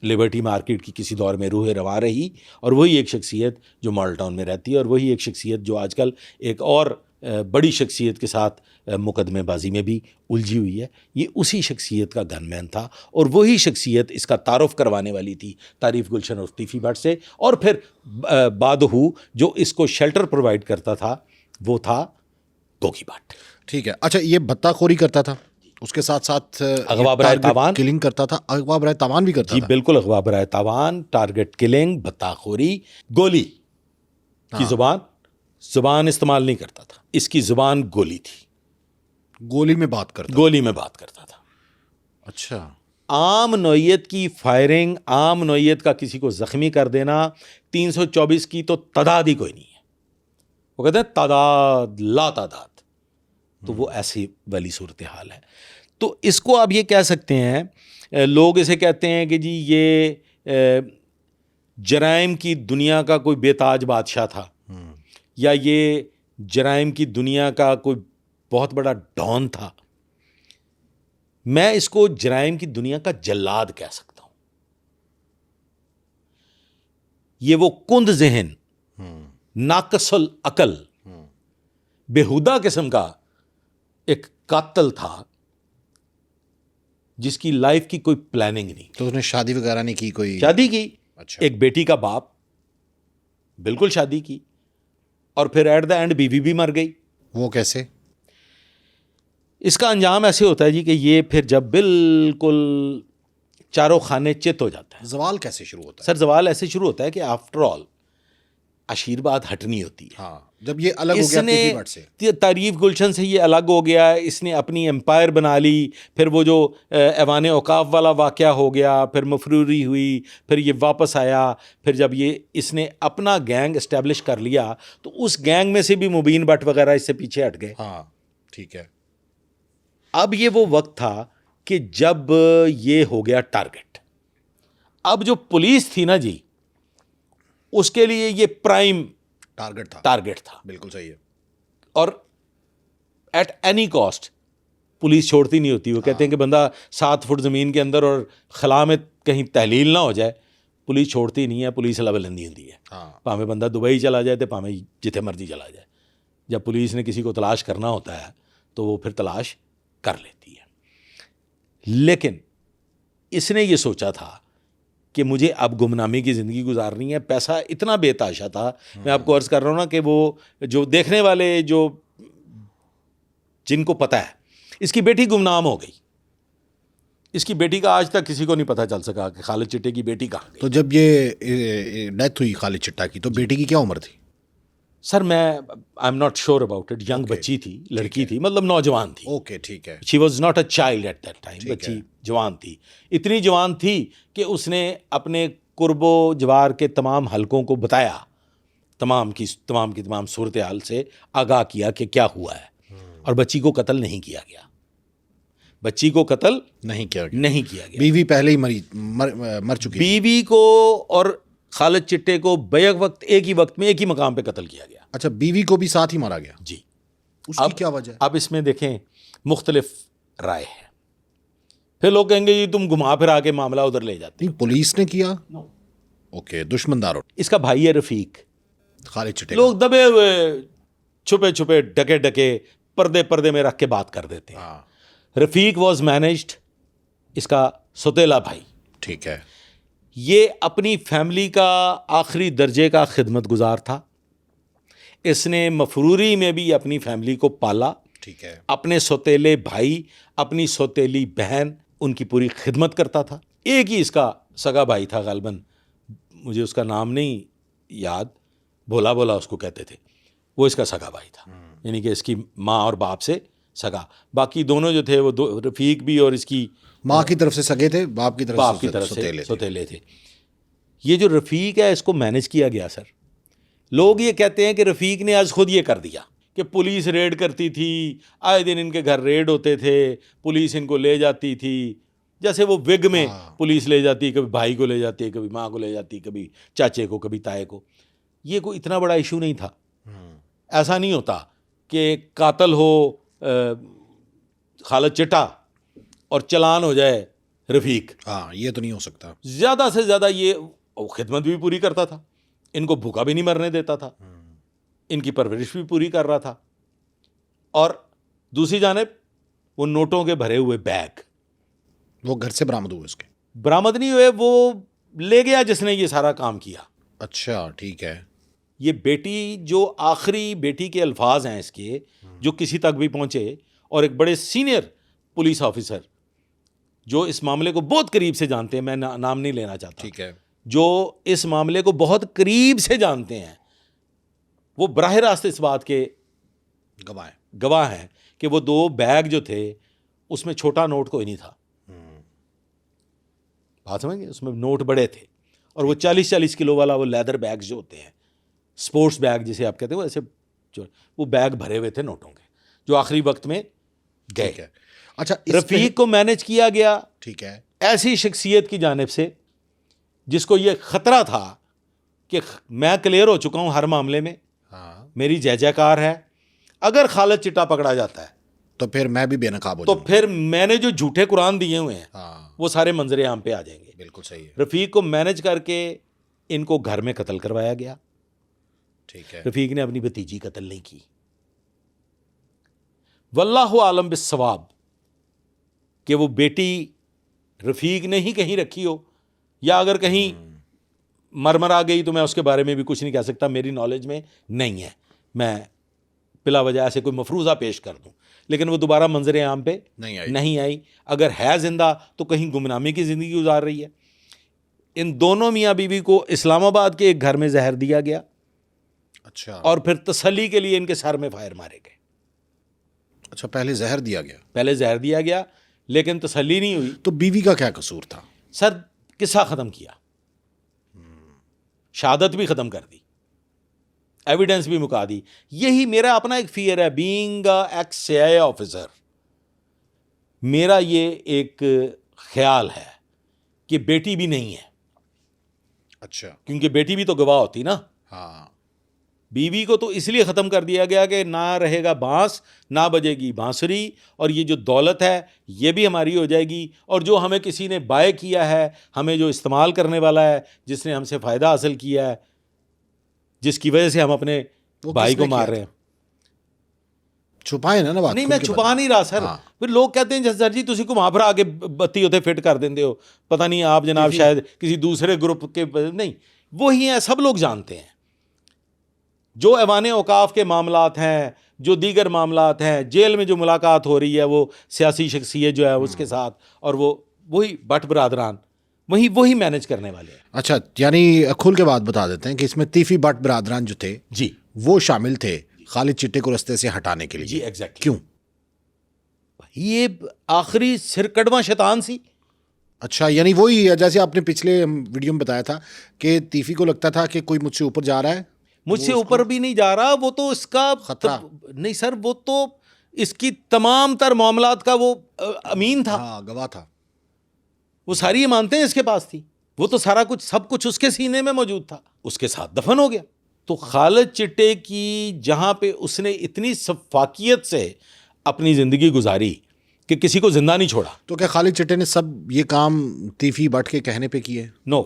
लिबर्टी मार्केट की किसी दौर में रूह रवा रही, और वही एक शख्सियत जो मॉडल टाउन में रहती है, और वही एक शख्सियत जो आजकल एक और बड़ी शख्सियत के साथ मुकदमेबाजी में भी उलझी हुई है। ये उसी शख्सियत का गनमैन था, और वही शख्सियत इसका तारुफ करवाने वाली थी तारीफ़ गुलशन और लतीफ़ी भट्ट से। और फिर बादहू जो इसको शेल्टर प्रोवाइड करता था वो था गोगी भट्ट। ठीक है। अच्छा, ये भत्ताखोरी करता था, उसके साथ साथ अगवा बराए तावान किलिंग करता था, अगवा बराए तावान भी करता जी था। बिल्कुल, अगवा बराए तावान, टारगेट किलिंग, भत्ताखोरी। गोली की जुबान इस्तेमाल नहीं करता था, इसकी जुबान गोली थी, गोली में बात करता गोली में बात करता था। अच्छा। आम नौइयत की फायरिंग, आम नौइयत का किसी को जख्मी कर देना, 324 की तो तादाद ही कोई नहीं है। वो कहते हैं तादाद ला तादाद, तो वो ऐसी वाली सूरत हाल है। तो इसको आप ये कह सकते हैं, लोग इसे कहते हैं कि जी ये जराइम की दुनिया का कोई बेताज बादशाह था, या ये जराइम की दुनिया का कोई बहुत बड़ा डॉन था। मैं इसको जराइम की दुनिया का जल्लाद कह सकता हूं। ये वो कुंद ज़हन, नाकसल अकल, बेहुदा किस्म का एक कातल था जिसकी लाइफ की कोई प्लानिंग नहीं। तो उसने शादी वगैरह नहीं की? कोई शादी की। अच्छा। एक बेटी का बाप, बिल्कुल शादी की, और फिर एट द एंड बीवी भी मर गई। वो कैसे? इसका अंजाम ऐसे होता है जी कि ये फिर जब बिल्कुल चारों खाने चित हो जाता है। जवाल कैसे शुरू होता है? सर जवाल ऐसे शुरू होता है कि आफ्टर ऑल आशीर्वाद हटनी होती है। हाँ, जब ये अलग हो गया लतीफ़ी भट्ट से, तारीफ़ गुलशन से ये अलग हो गया, इसने अपनी एम्पायर बना ली। फिर वो जो ऐवान औकाफ वाला वाक़या हो गया, फिर मफरूरी हुई, फिर ये वापस आया। फिर जब ये इसने अपना गैंग इस्टेब्लिश कर लिया तो उस गैंग में से भी मुबीन भट्ट वगैरह इससे पीछे हट गए। हाँ ठीक है। अब ये वो वक्त था कि जब ये हो गया टारगेट। अब जो पुलिस थी ना जी, उसके लिए ये प्राइम टारगेट था। बिल्कुल सही है। और एट एनी कॉस्ट पुलिस छोड़ती नहीं होती। वो कहते हैं कि बंदा 7 फुट ज़मीन के अंदर और खला में कहीं तहलील ना हो जाए, पुलिस छोड़ती नहीं है। पुलिस लबलंदी होती है। भावें बंदा दुबई चला जाए तो भावें जिथे मर्जी चला जाए, जब पुलिस ने किसी को तलाश करना होता है तो वो फिर तलाश कर लेती है। लेकिन इसने ये सोचा था कि मुझे अब गुमनामी की ज़िंदगी गुजारनी है। पैसा इतना बेताशा था, मैं आपको अर्ज़ कर रहा हूँ ना, कि वो जो देखने वाले जो जिनको पता है, इसकी बेटी गुमनाम हो गई। इसकी बेटी का आज तक किसी को नहीं पता चल सका कि खालिद चिट्टे की बेटी कहाँ गई। तो जब ये डेथ हुई खालिद चिट्टा की, तो बेटी की क्या उम्र थी? सर मैं I am not sure about it. Young बच्ची थी, लड़की थी, मतलब नौजवान थी। ओके ठीक है। She was not a child at that time. बच्ची जवान थी, इतनी जवान थी कि उसने अपने कुर्बो जवार के तमाम हलकों को बताया, तमाम की तमाम सूरत हाल से आगाह किया कि क्या हुआ है। और बच्ची को कत्ल नहीं किया गया। बच्ची को कत्ल नहीं किया गया। बीवी पहले ही मर चुकी। बीवी को और खालिद चिट्टे को बैक वक्त एक ही वक्त में एक ही मकाम पे कत्ल किया गया। अच्छा, बीवी को भी साथ ही मारा गया जी। उसकी क्या वजह? अब इसमें देखें मुख्तलिफ राय है। फिर लोग कहेंगे ये तुम घुमा फिरा के मामला उधर ले जाते। नहीं, पुलिस ने किया। ओके, दुश्मनदारों। इसका भाई है रफीक, खालिद चिट्टे। लोग दबे हुए छुपे छुपे डके पर्दे में रख के बात कर देते हैं। रफीक वॉज मैनेज्ड, इसका सौतेला भाई। ठीक है। ये अपनी फैमिली का आखिरी दर्जे का खिदमत गुजार था। इसने मफरूरी में भी अपनी फैमिली को पाला। ठीक है। अपने सौतेले भाई, अपनी सौतेली बहन, उनकी पूरी खिदमत करता था। एक ही इसका सगा भाई था, गालबन मुझे उसका नाम नहीं याद, भोला भोला उसको कहते थे, वो इसका सगा भाई था। यानी कि इसकी माँ और बाप से सगा। बाकी दोनों जो थे वो रफ़ीक भी और इसकी माँ की तरफ से सगे थे, बाप की तरफ से सौतेले थे। ये जो रफ़ीक है इसको मैनेज किया गया सर। लोग ये कहते हैं कि रफ़ीक ने आज खुद ये कर दिया कि पुलिस रेड करती थी, आए दिन इनके घर रेड होते थे, पुलिस इनको ले जाती थी, जैसे वो विग में पुलिस ले जाती, कभी भाई को ले जाती, कभी माँ को ले जाती, कभी चाचे को, कभी ताए को। ये कोई इतना बड़ा इशू नहीं था। ऐसा नहीं होता कि कातल हो खालिद चिट्टा और चलान हो जाए रफ़ीक, हाँ ये तो नहीं हो सकता। ज़्यादा से ज़्यादा ये खिदमत भी पूरी करता था, इनको भूखा भी नहीं मरने देता था, इनकी परवरिश भी पूरी कर रहा था। और दूसरी जानिब वो नोटों के भरे हुए बैग वो घर से बरामद हुए उसके? बरामद नहीं हुए, वो ले गया जिसने ये सारा काम किया। अच्छा ठीक है। ये बेटी, जो आखिरी बेटी के अल्फाज हैं इसके, जो किसी तक भी पहुंचे, और एक बड़े सीनियर पुलिस ऑफिसर जो इस मामले को बहुत करीब से जानते हैं, मैं नाम नहीं लेना चाहता, ठीक है, जो इस मामले को बहुत करीब से जानते हैं, वो बराह रास्त इस बात के गवाह हैं कि वो 2 बैग जो थे उसमें छोटा नोट कोई नहीं था। बात समझेंगे, उसमें नोट बड़े थे, और वो 40-40 किलो वाला वो लेदर बैग जो होते हैं, स्पोर्ट्स बैग जिसे आप कहते हो, ऐसे वो बैग भरे हुए थे नोटों के, जो आखिरी वक्त में गए। अच्छा, रफ़ीक को मैनेज किया गया, ठीक है, ऐसी शख्सियत की जानिब से जिसको ये खतरा था कि मैं क्लियर हो चुका हूं हर मामले में, हाँ, मेरी जय जयकार है, अगर खालिद चिट्टा पकड़ा जाता है तो फिर मैं भी बेनकाब हो तो जाऊंगा। फिर मैंने जो झूठे कुरान दिए हुए हैं, हाँ, वो सारे मंजरे आम पे आ जाएंगे। बिल्कुल सही है। रफ़ीक को मैनेज करके इनको घर में कत्ल करवाया गया। ठीक है, रफ़ीक ने अपनी भतीजी कत्ल नहीं की। वल्लाहु आलम बिस्सवाब कि वो बेटी रफ़ीक ने ही कहीं रखी हो, या अगर कहीं मर आ गई तो मैं उसके बारे में भी कुछ नहीं कह सकता, मेरी नॉलेज में नहीं है, मैं बिला वजह से कोई मफरूज़ा पेश कर दूं। लेकिन वो दोबारा मंजर आम पे नहीं आई। अगर है जिंदा तो कहीं गुमनामी की ज़िंदगी गुजार रही है। इन दोनों मियाँ बीवी को इस्लामाबाद के एक घर में जहर दिया गया। अच्छा, और फिर तसल्ली के लिए इनके सर में फायर मारे गए। अच्छा, पहले जहर दिया गया? पहले जहर दिया गया, लेकिन तसल्ली नहीं हुई। तो बीवी का क्या कसूर था? सर, किस्सा ख़त्म किया, शहादत भी ख़त्म कर दी, एविडेंस भी मुका दी। यही मेरा अपना एक फियर है, बीइंग एक्स CIA ऑफिसर। मेरा ये एक ख्याल है कि बेटी भी नहीं है। अच्छा, क्योंकि बेटी भी तो गवाह होती ना। हाँ, बीवी को तो इसलिए ख़त्म कर दिया गया कि ना रहेगा बांस, ना बजेगी बांसुरी, और ये जो दौलत है ये भी हमारी हो जाएगी, और जो हमें किसी ने बाय किया है, हमें जो इस्तेमाल करने वाला है, जिसने हमसे फ़ायदा हासिल किया है, जिसकी वजह से हम अपने भाई को मार रहे हैं। छुपाए ना बात। नहीं, मैं छुपा नहीं रहा सर। हाँ। फिर लोग कहते हैं सर जी तुसी घुमा फिरा आगे बत्ती होते फिट कर देंगे हो, पता नहीं आप जनाब शायद किसी दूसरे ग्रुप के। नहीं, वही है, सब लोग जानते हैं। जो ऐवान औकाफ के मामलात हैं, जो दीगर मामलात हैं, जेल में जो मुलाकात हो रही है वो सियासी शख्सियत जो है उसके साथ, और वो वही भट्ट बरादरान वही मैनेज करने वाले हैं। अच्छा, यानी खुल के बात बता देते हैं कि इसमें तीफी भट्ट बरादरान जो थे जी, वो शामिल थे खालिद चिट्टे को रास्ते से हटाने के लिए। जी एग्जैक्टली। क्यों? ये आखिरी सिरकड़वा शैतान सी। अच्छा, यानी वही जैसे आपने पिछले वीडियो में बताया था कि तीफी को लगता था कि कोई मुझसे ऊपर जा रहा है। मुझसे ऊपर भी नहीं जा रहा, वो तो इसका खतरा। नहीं सर, वो तो इसकी तमाम तर मामलात का वो अमीन था। हाँ, गवाह था। वो सारी इमानतें इसके पास थी, वो तो सारा कुछ सब कुछ उसके सीने में मौजूद था, उसके साथ दफन हो गया। तो खालिद चिट्टे की जहां पे उसने इतनी सफाकियत से अपनी जिंदगी गुजारी कि किसी को जिंदा नहीं छोड़ा। तो क्या खालिद चिट्टे ने सब ये काम तीफी भट्ट के कहने पे किए? नो।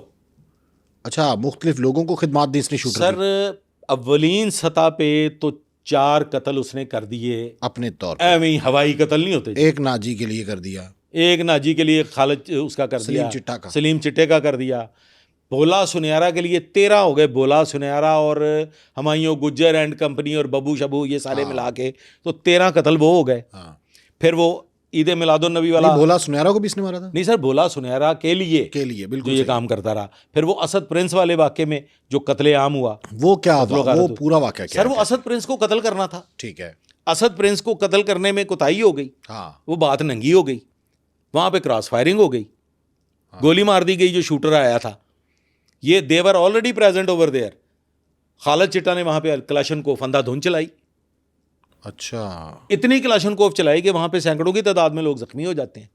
अच्छा, मुख्तलिफ लोगों को खिदमात दी इसने शूटर सर, अव्वलीन सतह पे तो 4 कत्ल उसने कर दिए अपने तौर पे। एवं हवाई कत्ल नहीं होते। एक नाजी के लिए कर दिया, एक नाजी के लिए खालिद उसका कर दिया, सलीम चिट्टे का कर दिया। भोला सुनयारा के लिए 13 हो गए, भोला सुनयारा और हमायूं गुज्जर एंड कंपनी और बबू शबू ये सारे मिला के तो 13 कत्ल वो हो गए। फिर वो ईद मिलादुन नबी वाला, भोला सुनयारा को भी इसने मारा था? नहीं सर, भोला सुनयारा के लिए बिल्कुल जो ये काम करता रहा। फिर वो असद प्रिंस वाले वाक़े में जो कत्ले आम हुआ, वो क्या वो पूरा वाक़या क्या सर? वो असद प्रिंस को कत्ल करना था। ठीक है, असद प्रिंस को कत्ल करने में कोताही हो गई। हाँ, वो बात नंगी हो गई, वहां पे क्रॉस फायरिंग हो गई, गोली मार दी गई जो शूटर आया था। ये देवर already present over there. Khalid Chitta ने वहां पे कलाशनकोफ अंधाधुंध चलाई। अच्छा, इतनी कलाशनकोफ चलाई कि वहां पे सैकड़ों की तादाद में लोग जख्मी हो जाते हैं।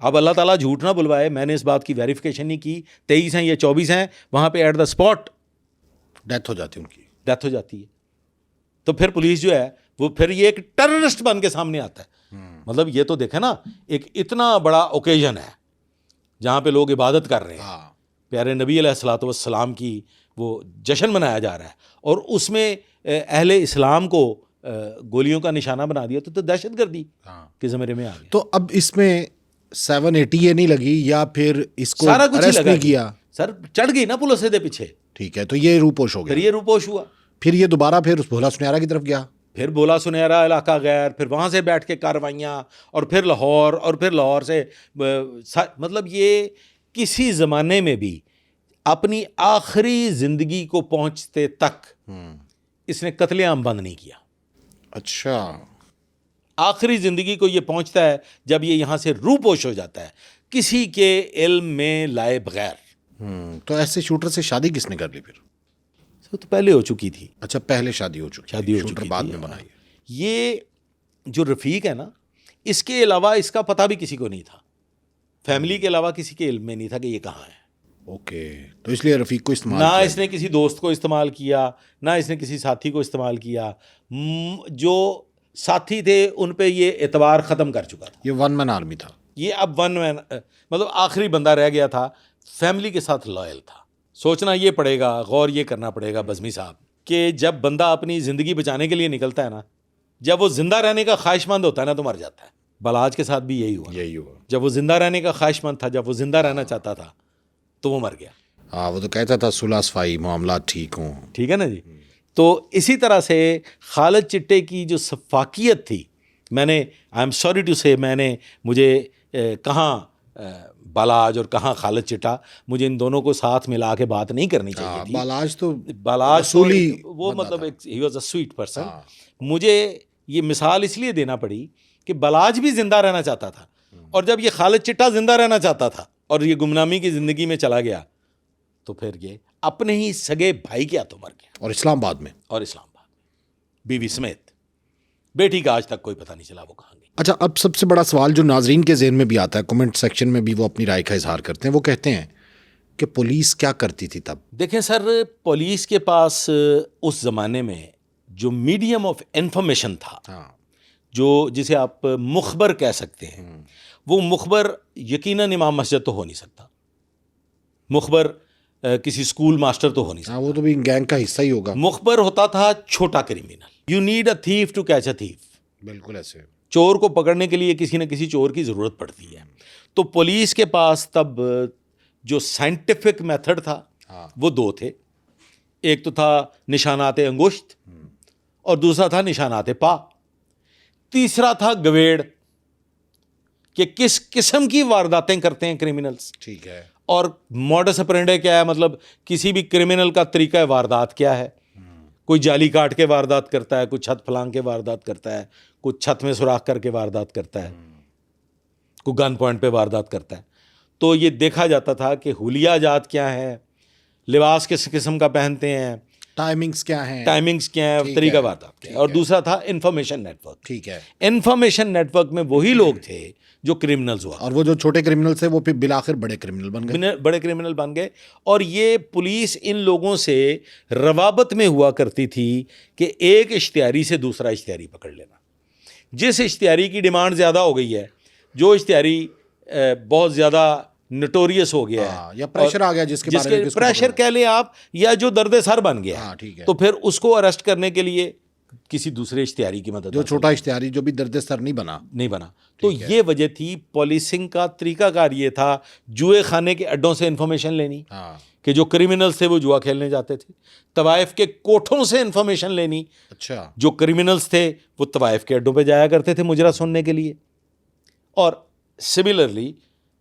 अब अल्लाह ताला झूठ ना बुलवाए, मैंने इस बात की वेरिफिकेशन नहीं की, 23 हैं या 24 हैं, वहां पे एट द स्पॉट डेथ हो जाती है, उनकी डेथ हो जाती है। तो फिर पुलिस जो है वो फिर ये एक टेररिस्ट बन के सामने आता है। मतलब ये तो देखे ना, एक इतना बड़ा ओकेजन है जहाँ पे लोग इबादत कर रहे हैं, प्यारे नबी अलैहिस्सलातु वस्सलाम की वो जश्न मनाया जा रहा है, और उसमें अहले इस्लाम को गोलियों का निशाना बना दिया, तो दहशतगर्दी के ज़मरे में आ गया। तो अब इसमें 780 नहीं लगी या फिर इसको सारा कुछ ही अरेस्ट लगा नहीं किया? सर चढ़ गई ना पुलिस दे पीछे। ठीक है, तो ये रूपोश हो फिर गया। ये रूपोश हुआ, फिर ये दोबारा फिर उस भोला सुनहरा की तरफ गया। फिर बोला सुनहरा इलाका गैर, फिर वहाँ से बैठ के कार्रवाइयाँ, और फिर लाहौर, और फिर लाहौर से मतलब ये किसी ज़माने में भी अपनी आखिरी ज़िंदगी को पहुँचते तक इसने कत्लेआम बंद नहीं किया। अच्छा, आखिरी ज़िंदगी को ये पहुँचता है जब ये यहाँ से रूपोश हो जाता है, किसी के इल्म में लाए बगैर। तो ऐसे शूटर से शादी किसने कर ली फिर? तो पहले हो चुकी थी। अच्छा, पहले शादी हो चुकी, शूटर बाद में बनाई। ये जो रफ़ीक है ना, इसके अलावा इसका पता भी किसी को नहीं था, फैमिली के अलावा किसी के इल्म में नहीं था कि ये कहाँ है। ओके, तो इसलिए रफ़ीक को इस्तेमाल ना किया। इसने किसी दोस्त को इस्तेमाल किया, ना इसने किसी साथी को इस्तेमाल किया। जो साथी थे उन पे ये एतबार ख़त्म कर चुका था। ये वन मैन आर्मी था। ये अब वन मैन, मतलब आखिरी बंदा रह गया था, फैमिली के साथ लॉयल था। सोचना ये पड़ेगा, गौर ये करना पड़ेगा बज़मी साहब, कि जब बंदा अपनी ज़िंदगी बचाने के लिए निकलता है ना, जब वो ज़िंदा रहने का ख्वाहिशमंद होता है ना, तो मर जाता है। बलाज के साथ भी यही हुआ। जब वो ज़िंदा रहने का ख्वाहिशमंद था, जब वो ज़िंदा रहना चाहता था, तो वो मर गया। हाँ, वो तो कहता था सुलह सफाई, मामला ठीक हों। ठीक है ना जी। तो इसी तरह से खालिद चिट्टे की जो सफाकियत थी, मैंने, आई एम सॉरी टू से, मुझे कहाँ बालाज और कहाँ खालिद चिट्टा, मुझे इन दोनों को साथ मिला के बात नहीं करनी चाहिए थी। बालाज तो वो मतलब he was a sweet person. मुझे ये मिसाल इसलिए देना पड़ी कि बालाज भी जिंदा रहना चाहता था, और जब ये खालिद चिट्टा जिंदा रहना चाहता था और ये गुमनामी की ज़िंदगी में चला गया, तो फिर ये अपने ही सगे भाई के हाथों मर गया। और इस्लामाबाद में बीवी समेत। बेटी का आज तक कोई पता नहीं चला वो कहाँ गई। अच्छा, अब सबसे बड़ा सवाल जो नाजरीन के ज़हन में भी आता है, कमेंट सेक्शन में भी वो अपनी राय का इजहार करते हैं, वो कहते हैं कि पुलिस क्या करती थी तब? देखें सर, पुलिस के पास उस ज़माने में जो मीडियम ऑफ इंफॉर्मेशन था, जो जिसे आप मुखबर कह सकते हैं, वो मुखबर यकीनन इमाम मस्जिद तो हो नहीं सकता, मुखबर किसी स्कूल मास्टर तो हो नहीं सकता। वो तो भी गैंग का हिस्सा ही होगा। मुखबर होता था छोटा criminal. You need a thief to catch a thief. बिल्कुल ऐसे। चोर को पकड़ने के लिए किसी न किसी चोर की ज़रूरत पड़ती है। तो पुलिस के पास तब जो साइंटिफिक मेथड था, वो दो थे। एक तो था निशानाते अंगुश्त, और दूसरा था निशानाते पा। तीसरा था गवेड़, कि किस किस्म की वारदातें करते हैं क्रिमिनल्स। ठीक है। और मॉडस ऑपरेंडी क्या है, मतलब किसी भी क्रिमिनल का तरीका वारदात क्या है। कोई जाली काट के वारदात करता है, कोई छत फलांग के वारदात करता है, कोई छत में सुराख करके वारदात करता है, कोई गन पॉइंट पे वारदात करता है। तो ये देखा जाता था कि हुलिया जात क्या है, लिबास किस किस्म का पहनते हैं, टाइमिंग्स क्या हैं, तरीका वारदात क्या है। और दूसरा था इंफॉर्मेशन नेटवर्क। ठीक है। इंफॉर्मेशन नेटवर्क में वही लोग थे जो क्रिमिनल्स हुआ, और वो जो छोटे क्रिमिनल थे वो फिर बिलाखिर बड़े क्रिमिनल बन गए। और ये पुलिस इन लोगों से रवाबत में हुआ करती थी कि एक इश्तिहारी से दूसरा इश्तिहारी पकड़ लेना। जिस इश्तिहारी की डिमांड ज़्यादा हो गई है, जो इश्तिहारी बहुत ज़्यादा नोटोरियस हो गया है, या प्रेशर आ गया, जिसके प्रेशर कह लें आप, या जो दर्द सर बन गया, ठीक है, तो फिर उसको अरेस्ट करने के लिए किसी दूसरे इश्तिहारी की मदद, जो छोटा इश्तिहारी जो भी दर्द सर नहीं बना। तो ये वजह थी। पुलिसिंग का तरीकाकार ये था, जुए खाने के अड्डों से इंफॉर्मेशन लेनी, कि जो क्रिमिनल्स थे वो जुआ खेलने जाते थे। तवाइफ के कोठों से इंफॉर्मेशन लेनी। अच्छा। जो क्रिमिनल्स थे वो तवाइफ के अड्डों पे जाया करते थे मुजरा सुनने के लिए। और सिमिलरली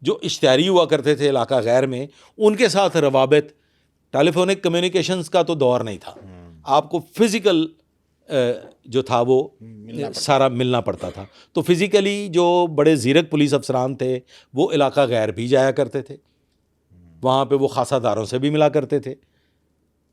जो इश्तिहारी हुआ करते थे इलाका गैर में, उनके साथ रवाबित, टेलीफोनिक कम्युनिकेशंस का तो दौर नहीं था। आपको फिज़िकल जो था वो सारा मिलना पड़ता था। तो फिज़िकली जो बड़े ज़ीरक पुलिस अफसरान थे वो इलाका गैर भी जाया करते थे, वहाँ पे वो खासादारों से भी मिला करते थे,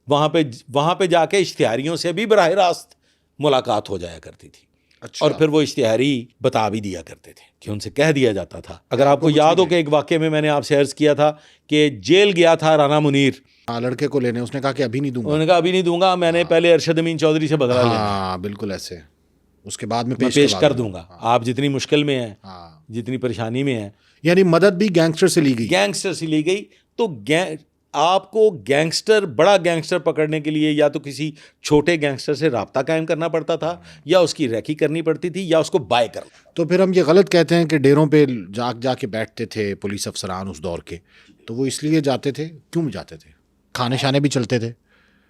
वहाँ पे जाके इश्तिहारियों से भी बराह रास्त मुलाकात हो जाया करती थी। अच्छा। और फिर वो इश्तिहारी बता भी दिया करते थे, कि उनसे कह दिया जाता था। अगर आपको याद हो कि एक वाक़े में मैंने आपसे अर्ज़ किया था कि जेल गया था राना मुनीर, हाँ, लड़के को लेने, उसने कहा कि अभी नहीं दूंगा। उन्होंने कहा अभी नहीं दूंगा, मैंने पहले अरशद अमीन चौधरी से बदला लिया, हाँ बिल्कुल ऐसे, उसके बाद में मैं पेश कर दूंगा। हाँ। आप जितनी मुश्किल में हैं, हाँ। जितनी परेशानी में हैं, यानी मदद भी गैंगस्टर से ली गई। गैंगस्टर से ली गई। तो आपको गैंगस्टर, बड़ा गैंगस्टर पकड़ने के लिए या तो किसी छोटे गैंगस्टर से राब्ता कायम करना पड़ता था, या उसकी रैकी करनी पड़ती थी, या उसको बाय करना। तो फिर हम ये गलत कहते हैं कि डेरों पे जाके बैठते थे पुलिस अफसरान उस दौर के, तो वो इसलिए जाते थे, क्यों जाते थे? खाने शाने भी चलते थे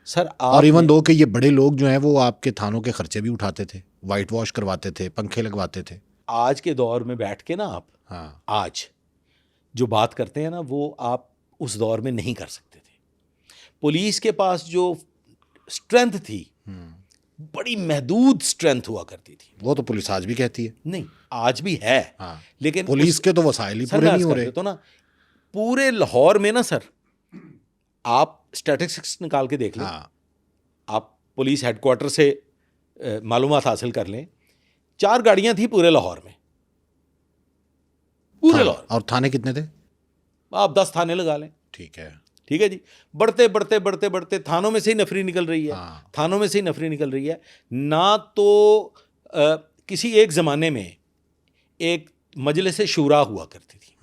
सर। और इवन दो कि ये बड़े लोग जो हैं वो आपके थानों के खर्चे भी उठाते थे, वाइट वॉश करवाते थे, पंखे लगवाते थे। आज के दौर में बैठ के ना आप, हाँ, आज जो बात करते हैं ना, वो आप उस दौर में नहीं कर सकते थे। पुलिस के पास जो स्ट्रेंथ थी, बड़ी महदूद स्ट्रेंथ हुआ करती थी। वो तो पुलिस आज भी कहती है। नहीं, आज भी है। हाँ, लेकिन पुलिस के तो वसाइल ही पूरे नहीं हो रहे। तो ना पूरे लाहौर में ना सर, आप स्टैटिस्टिक्स निकाल के देख लें। हाँ, आप पुलिस हेडक्वार्टर से मालूमात हासिल कर लें। 4 गाड़ियां थी पूरे लाहौर में, पूरे लाहौर। और थाने कितने थे? आप 10 थाने लगा लें। ठीक है, ठीक है जी। बढ़ते बढ़ते बढ़ते बढ़ते थानों में से ही नफरी निकल रही है। हाँ। थानों में से ही नफरी निकल रही है। ना तो किसी एक ज़माने में एक मजलिस शूरा हुआ करती थी,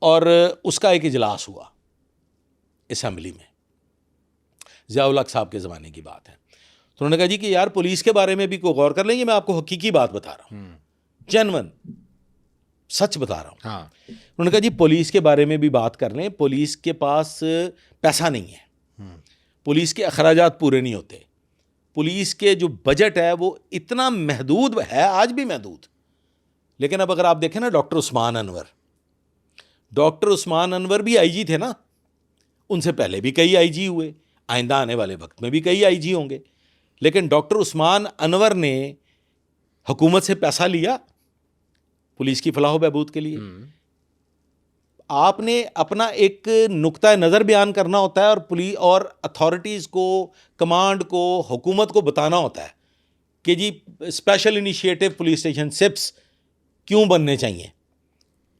और उसका एक इजलास हुआ असेंबली में, ज़ियाउल हक साहब के ज़माने की बात है। तो उन्होंने कहा जी कि यार पुलिस के बारे में भी कोई गौर कर लेंगे, मैं आपको हकीकी बात बता रहा हूँ, जेन्युइन सच बता रहा हूँ। हाँ। उन्होंने कहा जी पुलिस के बारे में भी बात कर लें, पुलिस के पास पैसा नहीं है, पुलिस के अखराजात पूरे नहीं होते, पुलिस के जो बजट है वो इतना महदूद है, आज भी महदूद। लेकिन अब अगर आप देखें ना, डॉक्टर उस्मान अनवर भी आईजी थे ना, उनसे पहले भी कई आईजी हुए, आइंदा आने वाले वक्त में भी कई आईजी होंगे। लेकिन डॉक्टर उस्मान अनवर ने हुकूमत से पैसा लिया पुलिस की फलाह बहबूद के लिए। आपने अपना एक नुक्ता नज़र बयान करना होता है, और पुलिस और अथॉरिटीज़ को, कमांड को, हुकूमत को बताना होता है कि जी स्पेशल इनिशिएटिव पुलिस स्टेशन सिप्स क्यों बनने चाहिए,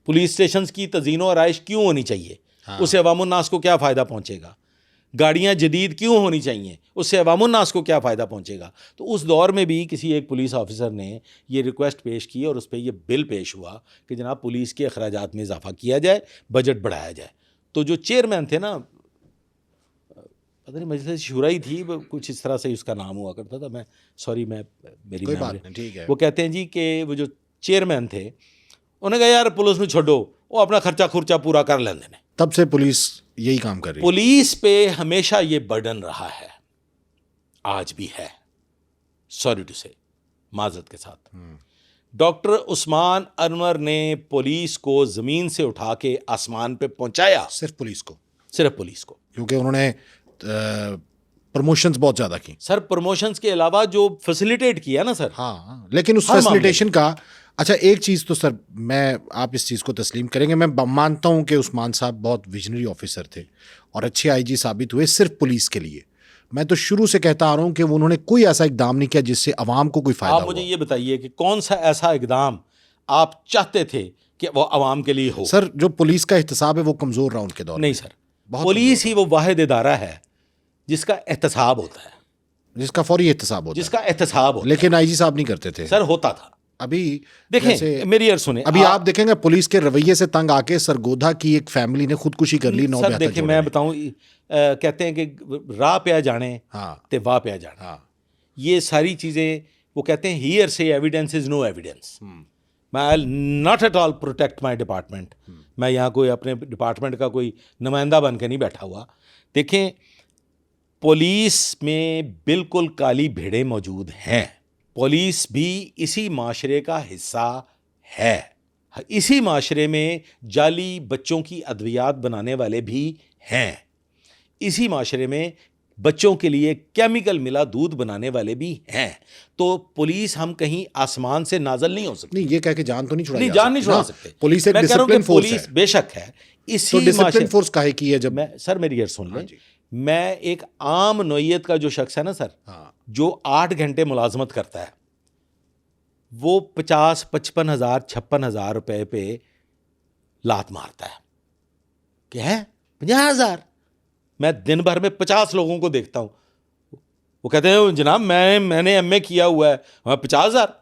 पुलिस स्टेशन की तज़ीनो आराइश क्यों होनी चाहिए, उससे अवामुन्नास को क्या फ़ायदा पहुँचेगा, गाड़ियाँ जदीद क्यों होनी चाहिए, उससे अवामुन्नास को क्या फ़ायदा पहुँचेगा। तो उस दौर में भी किसी एक पुलिस ऑफिसर ने ये रिक्वेस्ट पेश की, और उस पर यह बिल पेश हुआ कि जनाब पुलिस के अखराजात में इजाफा किया जाए, बजट बढ़ाया जाए। तो जो चेयरमैन थे ना, पता नहीं मजलिस शूरा ही थी, कुछ इस तरह से उसका नाम हुआ करता था, मैं सॉरी, मैं मेरी कोई बात नहीं, ठीक है। वो कहते हैं जी कि वो जो चेयरमैन थे, उन्होंने कहा यार पुलिस में छोड़ो, वो अपना खर्चा खुर्चा पूरा कर लेंगे ने। तब से पुलिस यही काम कर रही है। पुलिस पे हमेशा ये बर्डन रहा है, आज भी है, सॉरी टू से, माजरत के साथ। डॉक्टर उस्मान अनवर ने पुलिस को ज़मीन से उठा के आसमान पे पहुंचाया, सिर्फ पुलिस को, सिर्फ पुलिस को, क्योंकि उन्होंने प्रमोशंस बहुत ज़्यादा की। सर प्रमोशंस के अलावा जो फैसिलिटेट किया ना सर। हाँ, लेकिन उस फैसिलिटेशन का, अच्छा एक चीज़ तो सर, आप इस चीज़ को तस्लीम करेंगे, मैं मानता हूँ कि उस्मान साहब बहुत विजनरी ऑफिसर थे और अच्छे आईजी साबित हुए सिर्फ पुलिस के लिए। मैं तो शुरू से कहता आ रहा हूँ कि उन्होंने कोई ऐसा इकदाम नहीं किया जिससे अवाम को कोई फ़ायदा हो। आप मुझे ये बताइए कि कौन सा ऐसा इकदाम आप चाहते थे कि वो अवाम के लिए हो? सर जो पुलिस का एहतसाब है वो कमज़ोर रहा उनके दौर। नहीं सर, पुलिस ही वो वाहिद इदारा है जिसका एहतसाब होता है, जिसका फौरी एहतसाब होता है, जिसका एहतसाब होता है। लेकिन आईजी साहब नहीं करते थे। सर होता था। अभी देखें, मेरी अर्ज सुने, अभी आप देखेंगे पुलिस के रवैये से तंग आके सरगोधा की एक फैमिली ने खुदकुशी कर ली। सर देखिए मैं बताऊं, कहते हैं कि राह पे जाने ते वाह पे जाने, ये सारी चीज़ें वो कहते हैं हियर से एविडेंस इज नो एविडेंस। मैं I not at all protect my department. मैं यहाँ कोई अपने डिपार्टमेंट का कोई नुमाइंदा बन के नहीं बैठा हुआ। देखें, पुलिस में बिल्कुल काली भेड़ें मौजूद हैं। पुलिस भी इसी माशरे का हिस्सा है। इसी माशरे में जाली बच्चों की अद्वियात बनाने वाले भी हैं। इसी माशरे में बच्चों के लिए केमिकल मिला दूध बनाने वाले भी हैं। तो पुलिस हम कहीं आसमान से नाजल नहीं हो सकती। नहीं, ये कह के जान तो नहीं छुड़ा, नहीं जान नहीं छुड़ा सकते। पुलिस एक डिसिप्लिन फोर्स है। बेशक है, इसी डिसिप्लिन फोर्स काहे की है। जब मैं सर मेरी यार सुन लें, मैं एक आम नौइयत का जो शख्स है ना सर, जो 8 घंटे मुलाजमत करता है, वो 50-55 हज़ार 56 हज़ार रुपए पे लात मारता है। क्या है 50 हज़ार? मैं दिन भर में 50 लोगों को देखता हूँ, वो कहते हैं जनाब मैंने एमए किया हुआ है, हमें 50,000।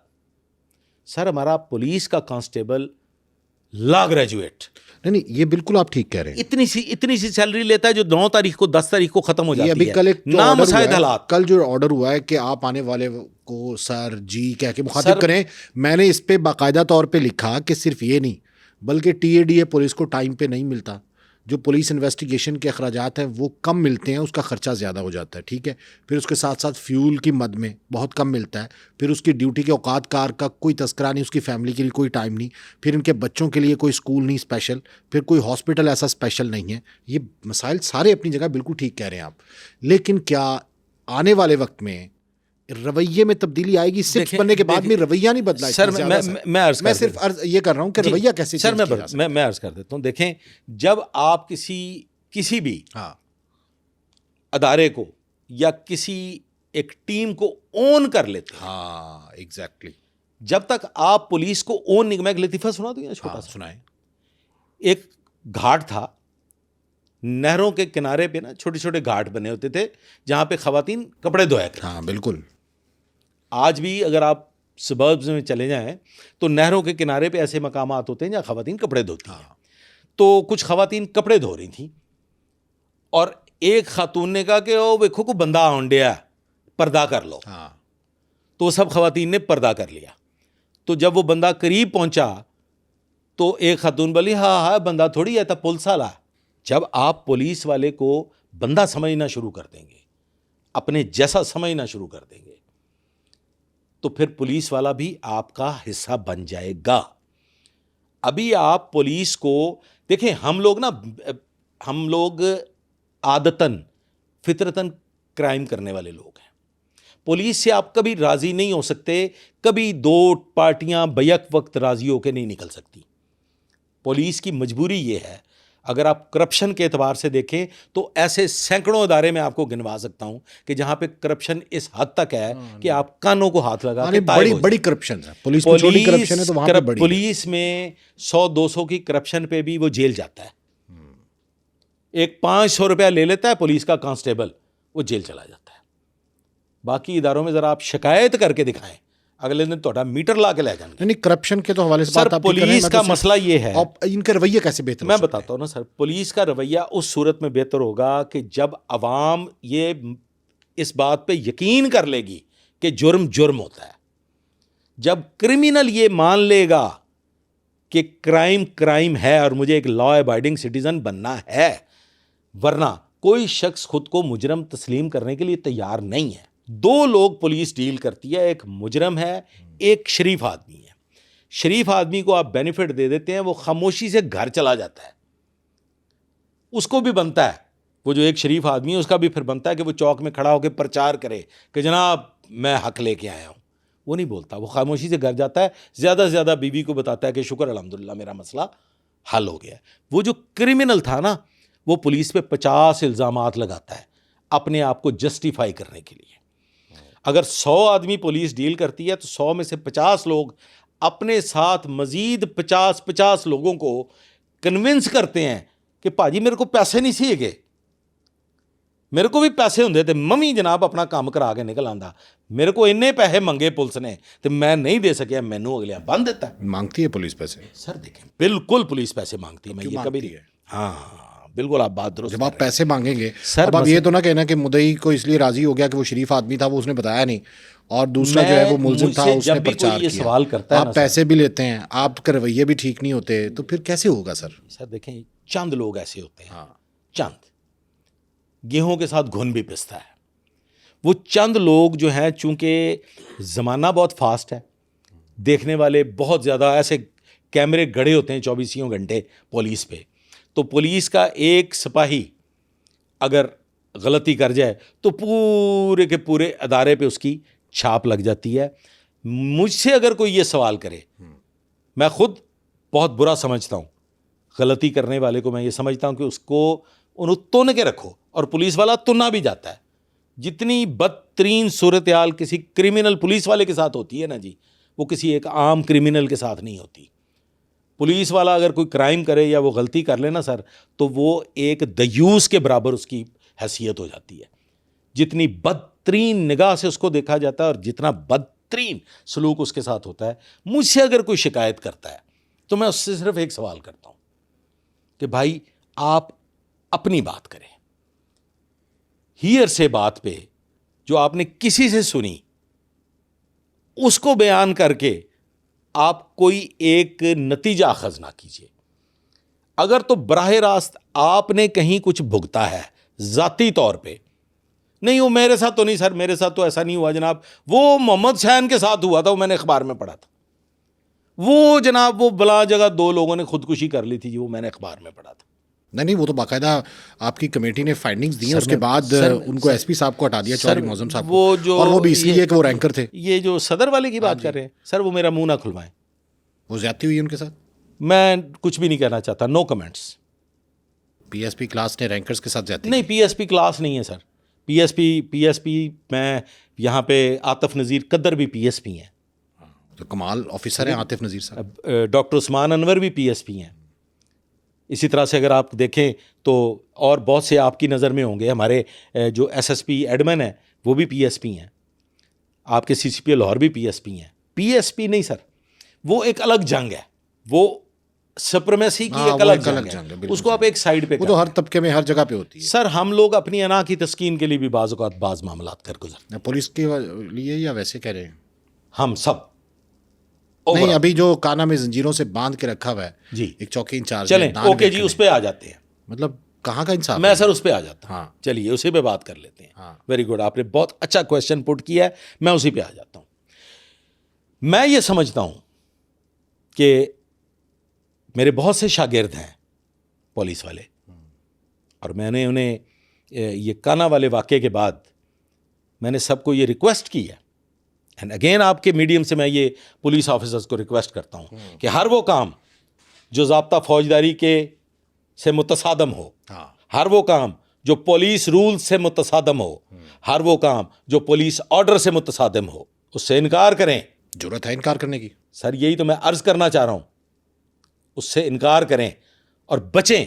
सर हमारा पुलिस का कांस्टेबल लॉ ग्रेजुएट, नहीं, ये बिल्कुल आप ठीक कह रहे हैं। इतनी सी सैलरी लेता है जो 9 तारीख को 10 तारीख को खत्म हो जाती है। अभी कल एक ना मसाइद हालात, कल जो ऑर्डर हुआ है कि आप आने वाले को सर जी कह के मुखातिब करें, मैंने इस पे बाकायदा तौर पे लिखा कि सिर्फ ये नहीं बल्कि टीएडीए पुलिस को टाइम पे नहीं मिलता, जो पुलिस इन्वेस्टिगेशन के अखराजात हैं वो कम मिलते हैं, उसका खर्चा ज़्यादा हो जाता है, ठीक है। फिर उसके साथ साथ फ्यूल की मद में बहुत कम मिलता है, फिर उसकी ड्यूटी के औकात कार का कोई तस्करा नहीं, उसकी फैमिली के लिए कोई टाइम नहीं, फिर इनके बच्चों के लिए कोई स्कूल नहीं स्पेशल, फिर कोई हॉस्पिटल ऐसा स्पेशल नहीं है। ये मसाइल सारे अपनी जगह बिल्कुल ठीक कह रहे हैं आप, लेकिन क्या आने वाले वक्त में रवैये में तब्दीली आएगी? सिक्स बनने के बाद में रवैया नहीं बदला? सर मैं सिर्फ अर्ज ये कर रहा हूँ कि रवैया कैसे सर मैं अर्ज कर देता हूँ। देखें, जब आप किसी भी अदारे को या किसी एक टीम को ओन कर लेते हैं, हाँ एग्जैक्टली, जब तक आप पुलिस को ओन नहीं, मैं एक लतीफा सुना दूं, छोटा सा सुनाए। एक घाट था, नहरों के किनारे पे ना छोटे छोटे घाट बने होते थे जहां पे खवातीन कपड़े धोया करती। हाँ बिल्कुल। आज भी अगर आप सबर्ब्स में चले जाएं तो नहरों के किनारे पे ऐसे मकामात होते हैं जहाँ खवातीन कपड़े धोती हैं। तो कुछ खवातीन कपड़े धो रही थी और एक खातून ने कहा कि ओ देखो को बंदा आंडिया, पर्दा कर लो। तो सब खवातीन ने पर्दा कर लिया। तो जब वो बंदा करीब पहुंचा तो एक खातून बोली हाँ बंदा थोड़ी है, था पुलिस वाला। जब आप पुलिस वाले को बंदा समझना शुरू कर देंगे, अपने जैसा समझना शुरू कर देंगे, तो फिर पुलिस वाला भी आपका हिस्सा बन जाएगा। अभी आप पुलिस को देखें, हम लोग आदतन फितरतन क्राइम करने वाले लोग हैं। पुलिस से आप कभी राजी नहीं हो सकते, कभी दो पार्टियां बैक वक्त राजी होकर नहीं निकल सकती। पुलिस की मजबूरी ये है। अगर आप करप्शन के एतबार से देखें तो ऐसे सैकड़ों इदारे में आपको गिनवा सकता हूं कि जहां पे करप्शन इस हद तक है कि आप कानों को हाथ लगा के बड़ी करप्शन है। पुलिस में छोटी करप्शन है तो वहां पे बड़ी। पुलिस में 100-200 की करप्शन पे भी वो जेल जाता है। एक 500 रुपया ले लेता है पुलिस का कांस्टेबल, वो जेल चला जाता है। बाकी इदारों में जरा आप शिकायत करके दिखाएं, अगले दिन तो मीटर ला के ले जाएंगे। नहीं, करप्शन के तो हवाले से सर पुलिस का मसला ये है, इनके रवैये कैसे बेहतर? मैं बताता हूँ ना सर, पुलिस का रवैया उस सूरत में बेहतर होगा कि जब अवाम ये इस बात पे यकीन कर लेगी कि जुर्म होता है, जब क्रिमिनल ये मान लेगा कि क्राइम है और मुझे एक लॉ अबाइडिंग सिटीजन बनना है, वरना कोई शख्स खुद को मुजरम तस्लीम करने के लिए तैयार नहीं है। दो लोग पुलिस डील करती है, एक मुजरम है, एक शरीफ आदमी है। शरीफ आदमी को आप बेनिफिट दे देते हैं, वो खामोशी से घर चला जाता है, उसको भी बनता है, वो जो एक शरीफ आदमी है उसका भी फिर बनता है कि वो चौक में खड़ा होकर प्रचार करे कि जनाब मैं हक लेके आया हूँ। वो नहीं बोलता, वो खामोशी से घर जाता है, ज़्यादा से ज़्यादा बीवी को बताता है कि शुक्र अल्हम्दुलिल्लाह मेरा मसला हल हो गया। वो जो क्रिमिनल था ना, वो पुलिस पे 50 इल्ज़ामात लगाता है अपने आप को जस्टिफाई करने के लिए। अगर 100 आदमी पुलिस डील करती है तो 100 में से 50 लोग अपने साथ मजीद 50 लोगों को कन्विंस करते हैं कि भाजी मेरे को पैसे नहीं सीगे, मेरे को भी पैसे होंगे तो मम्मी जनाब अपना काम करा के निकल आंदा, मेरे को इन्ने पैसे मंगे पुलिस ने तो मैं नहीं दे सकिया, मैनू अगले बंद देता। मांगती है पुलिस पैसे? सर देखें, बिल्कुल पुलिस पैसे मांगती है, मैं ये कभी नहीं। हाँ बिल्कुल, आप बात दुरुस्त। जब आप पैसे मांगेंगे सर, अब ये तो ना कहना कि मुद्दई को इसलिए राजी हो गया कि वो शरीफ आदमी था, वो उसने बताया नहीं, और दूसरा जो है वो मुलजिम था, उसने प्रचार किया। सवाल करता है, आप पैसे भी लेते हैं, आपके रवैये भी ठीक नहीं होते, तो फिर कैसे होगा सर? सर देखें, चंद लोग ऐसे होते हैं, हाँ चंद, गेहूं के साथ घुन भी पिसता है। वो चंद लोग जो हैं, चूंकि ज़माना बहुत फास्ट है, देखने वाले बहुत ज़्यादा, ऐसे कैमरे गड़े होते हैं 24 घंटे पुलिस पे, तो पुलिस का एक सिपाही अगर गलती कर जाए तो पूरे के पूरे अदारे पे उसकी छाप लग जाती है। मुझसे अगर कोई ये सवाल करे, मैं खुद बहुत बुरा समझता हूँ गलती करने वाले को, मैं ये समझता हूँ कि उसको तुन के रखो, और पुलिस वाला तुना भी जाता है। जितनी बदतरीन सूरत हाल किसी क्रिमिनल पुलिस वाले के साथ होती है ना जी, वो किसी एक आम क्रिमिनल के साथ नहीं होती। पुलिस वाला अगर कोई क्राइम करे या वो गलती कर लेना सर, तो वो एक दयूस के बराबर उसकी हैसियत हो जाती है। जितनी बदतरीन निगाह से उसको देखा जाता है और जितना बदतरीन सलूक उसके साथ होता है। मुझसे अगर कोई शिकायत करता है तो मैं उससे सिर्फ एक सवाल करता हूं कि भाई आप अपनी बात करें, हियर से बात पे जो आपने किसी से सुनी उसको बयान करके आप कोई एक नतीजा अखज़ ना कीजिए। अगर तो बराह रास्त आपने कहीं कुछ भुगता है ज़ाती तौर पे, नहीं वो मेरे साथ तो नहीं सर, मेरे साथ तो ऐसा नहीं हुआ जनाब, वो मोहम्मद शहन के साथ हुआ था, वो मैंने अखबार में पढ़ा था, वो जनाब वो बला जगह 2 लोगों ने खुदकुशी कर ली थी, वो मैंने अखबार में पढ़ा था। नहीं, वो तो बाकायदा आपकी कमेटी ने फाइंडिंग्स दी हैं, उसके बाद उनको एसपी साहब को हटा दिया, चौधरी मौजम साहब को, और वो भी इसलिए कि वो रैंकर थे। ये जो सदर वाले की बात कर रहे हैं सर, वो मेरा मुंह ना खुलवाएं, वो ज्यादती हुई उनके साथ। मैं कुछ भी नहीं कहना चाहता, नो कमेंट्स। पीएसपी क्लास ने रैंकर्स के साथ ज्यादती नहीं, पीएसपी क्लास नहीं है सर, पीएसपी मैं यहाँ पे आतिफ नज़ीर कद्दर भी पीएसपी हैं, तो कमाल ऑफिसर हैं आतिफ नज़ीर साहब। डॉक्टर उस्मान अनवर भी पीएसपी हैं। इसी तरह से अगर आप देखें तो और बहुत से आपकी नज़र में होंगे, हमारे जो एसएसपी एडमन है वो भी पीएसपी हैं, आपके सीसीपी लाहौर भी पीएसपी हैं। पीएसपी नहीं सर, वो एक अलग जंग है, वो सुप्रीमेसी की एक अलग जंग है, उसको आप एक साइड पे, वो तो हर तबके में हर जगह पे होती है सर। हम लोग अपनी अना की तस्कीन के लिए भी बाज़ औक़ात बाज़ मामलात कर गुजरते। पुलिस के लिए या वैसे कह रहे हैं? हम सब नहीं, अभी जो काना में जंजीरों से बांध के रखा हुआ है जी, एक चौकी इंचार्ज, चलें ओके जी, उस पे आ जाते हैं। मतलब कहाँ का इंसाफ मैं सर उस पे आ जाता हूँ। हाँ, चलिए उसी पे बात कर लेते हैं। वेरी गुड, आपने बहुत अच्छा क्वेश्चन पुट किया है, मैं उसी पे आ जाता हूँ। मैं ये समझता हूँ कि मेरे बहुत से शागिर्द हैं पुलिस वाले, और मैंने उन्हें ये काना वाले वाक़े के बाद मैंने सबको ये रिक्वेस्ट की है, एंड अगेन आपके मीडियम से मैं ये पुलिस ऑफिसर्स को रिक्वेस्ट करता हूँ कि हर वो काम जो ज़ाब्ता फौजदारी के से मुतसादम हो, हर वो काम जो पुलिस रूल से मुतसादम हो, हर वो काम जो पुलिस ऑर्डर से मुतसादम हो, उससे इनकार करें। जरूरत है इनकार करने की सर, यही तो मैं अर्ज़ करना चाह रहा हूँ, उससे इनकार करें और बचें।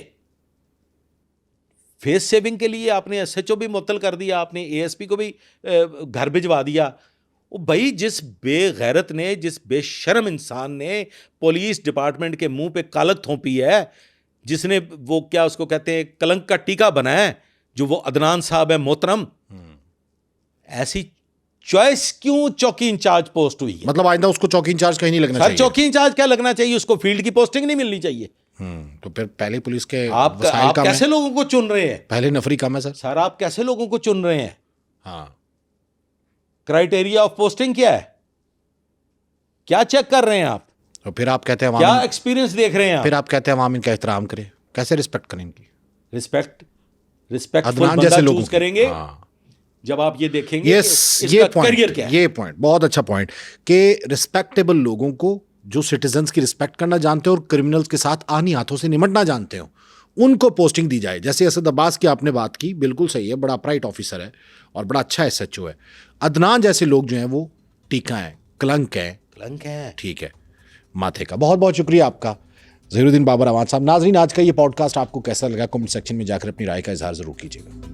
फेस सेविंग के लिए आपने एसएचओ भी मुअत्तल कर दिया, आपने एएसपी को भी घर भिजवा दिया। वो भाई, जिस बेगैरत ने, जिस बेशर्म इंसान ने पुलिस डिपार्टमेंट के मुंह पे कालक थोपी है, जिसने वो क्या उसको कहते हैं कलंक का टीका बनाया है, जो वो अदनान साहब है मोहतरम, ऐसी चॉइस क्यों चौकी इंचार्ज पोस्ट हुई है? मतलब आइंदा उसको चौकी इंचार्ज कहीं नहीं लगना चाहिए। चौकी इंचार्ज क्या लगना चाहिए, उसको फील्ड की पोस्टिंग नहीं मिलनी चाहिए। तो फिर पहले पुलिस के आप कैसे लोगों को चुन रहे हैं? पहले नफरी कम है सर। आप कैसे लोगों को चुन रहे हैं? हाँ, क्राइटेरिया ऑफ पोस्टिंग क्या है? क्या चेक कर रहे हैं आप? तो फिर आप कहते हैं क्या एक्सपीरियंस देख रहे हैं आप? फिर आप कहते हैं अवाम इनका एहतराम करे, कैसे रिस्पेक्ट करें इनकी? रिस्पेक्टफुल बंदा चूज करेंगे। जब आप ये देखेंगे ये पॉइंट, ये पॉइंट बहुत अच्छा पॉइंट, कि रिस्पेक्टेबल लोगों को जो सिटीजन्स की रिस्पेक्ट करना जानते हो और क्रिमिनल्स के साथ आनी हाथों से निमटना जानते हो, उनको पोस्टिंग दी जाए। जैसे असद अब्बास की आपने बात की, बिल्कुल सही है, बड़ा अपराइट ऑफिसर है और बड़ा अच्छा एसएचओ है। अदनान जैसे लोग जो हैं वो टीका हैं, कलंक है, ठीक है, माथे का। बहुत बहुत शुक्रिया आपका ज़हीरुद्दीन बाबर अवान साहब। नाज़रीन, आज का ये पॉडकास्ट आपको कैसा लगा, कमेंट सेक्शन में जाकर अपनी राय का इजहार ज़रूर कीजिएगा।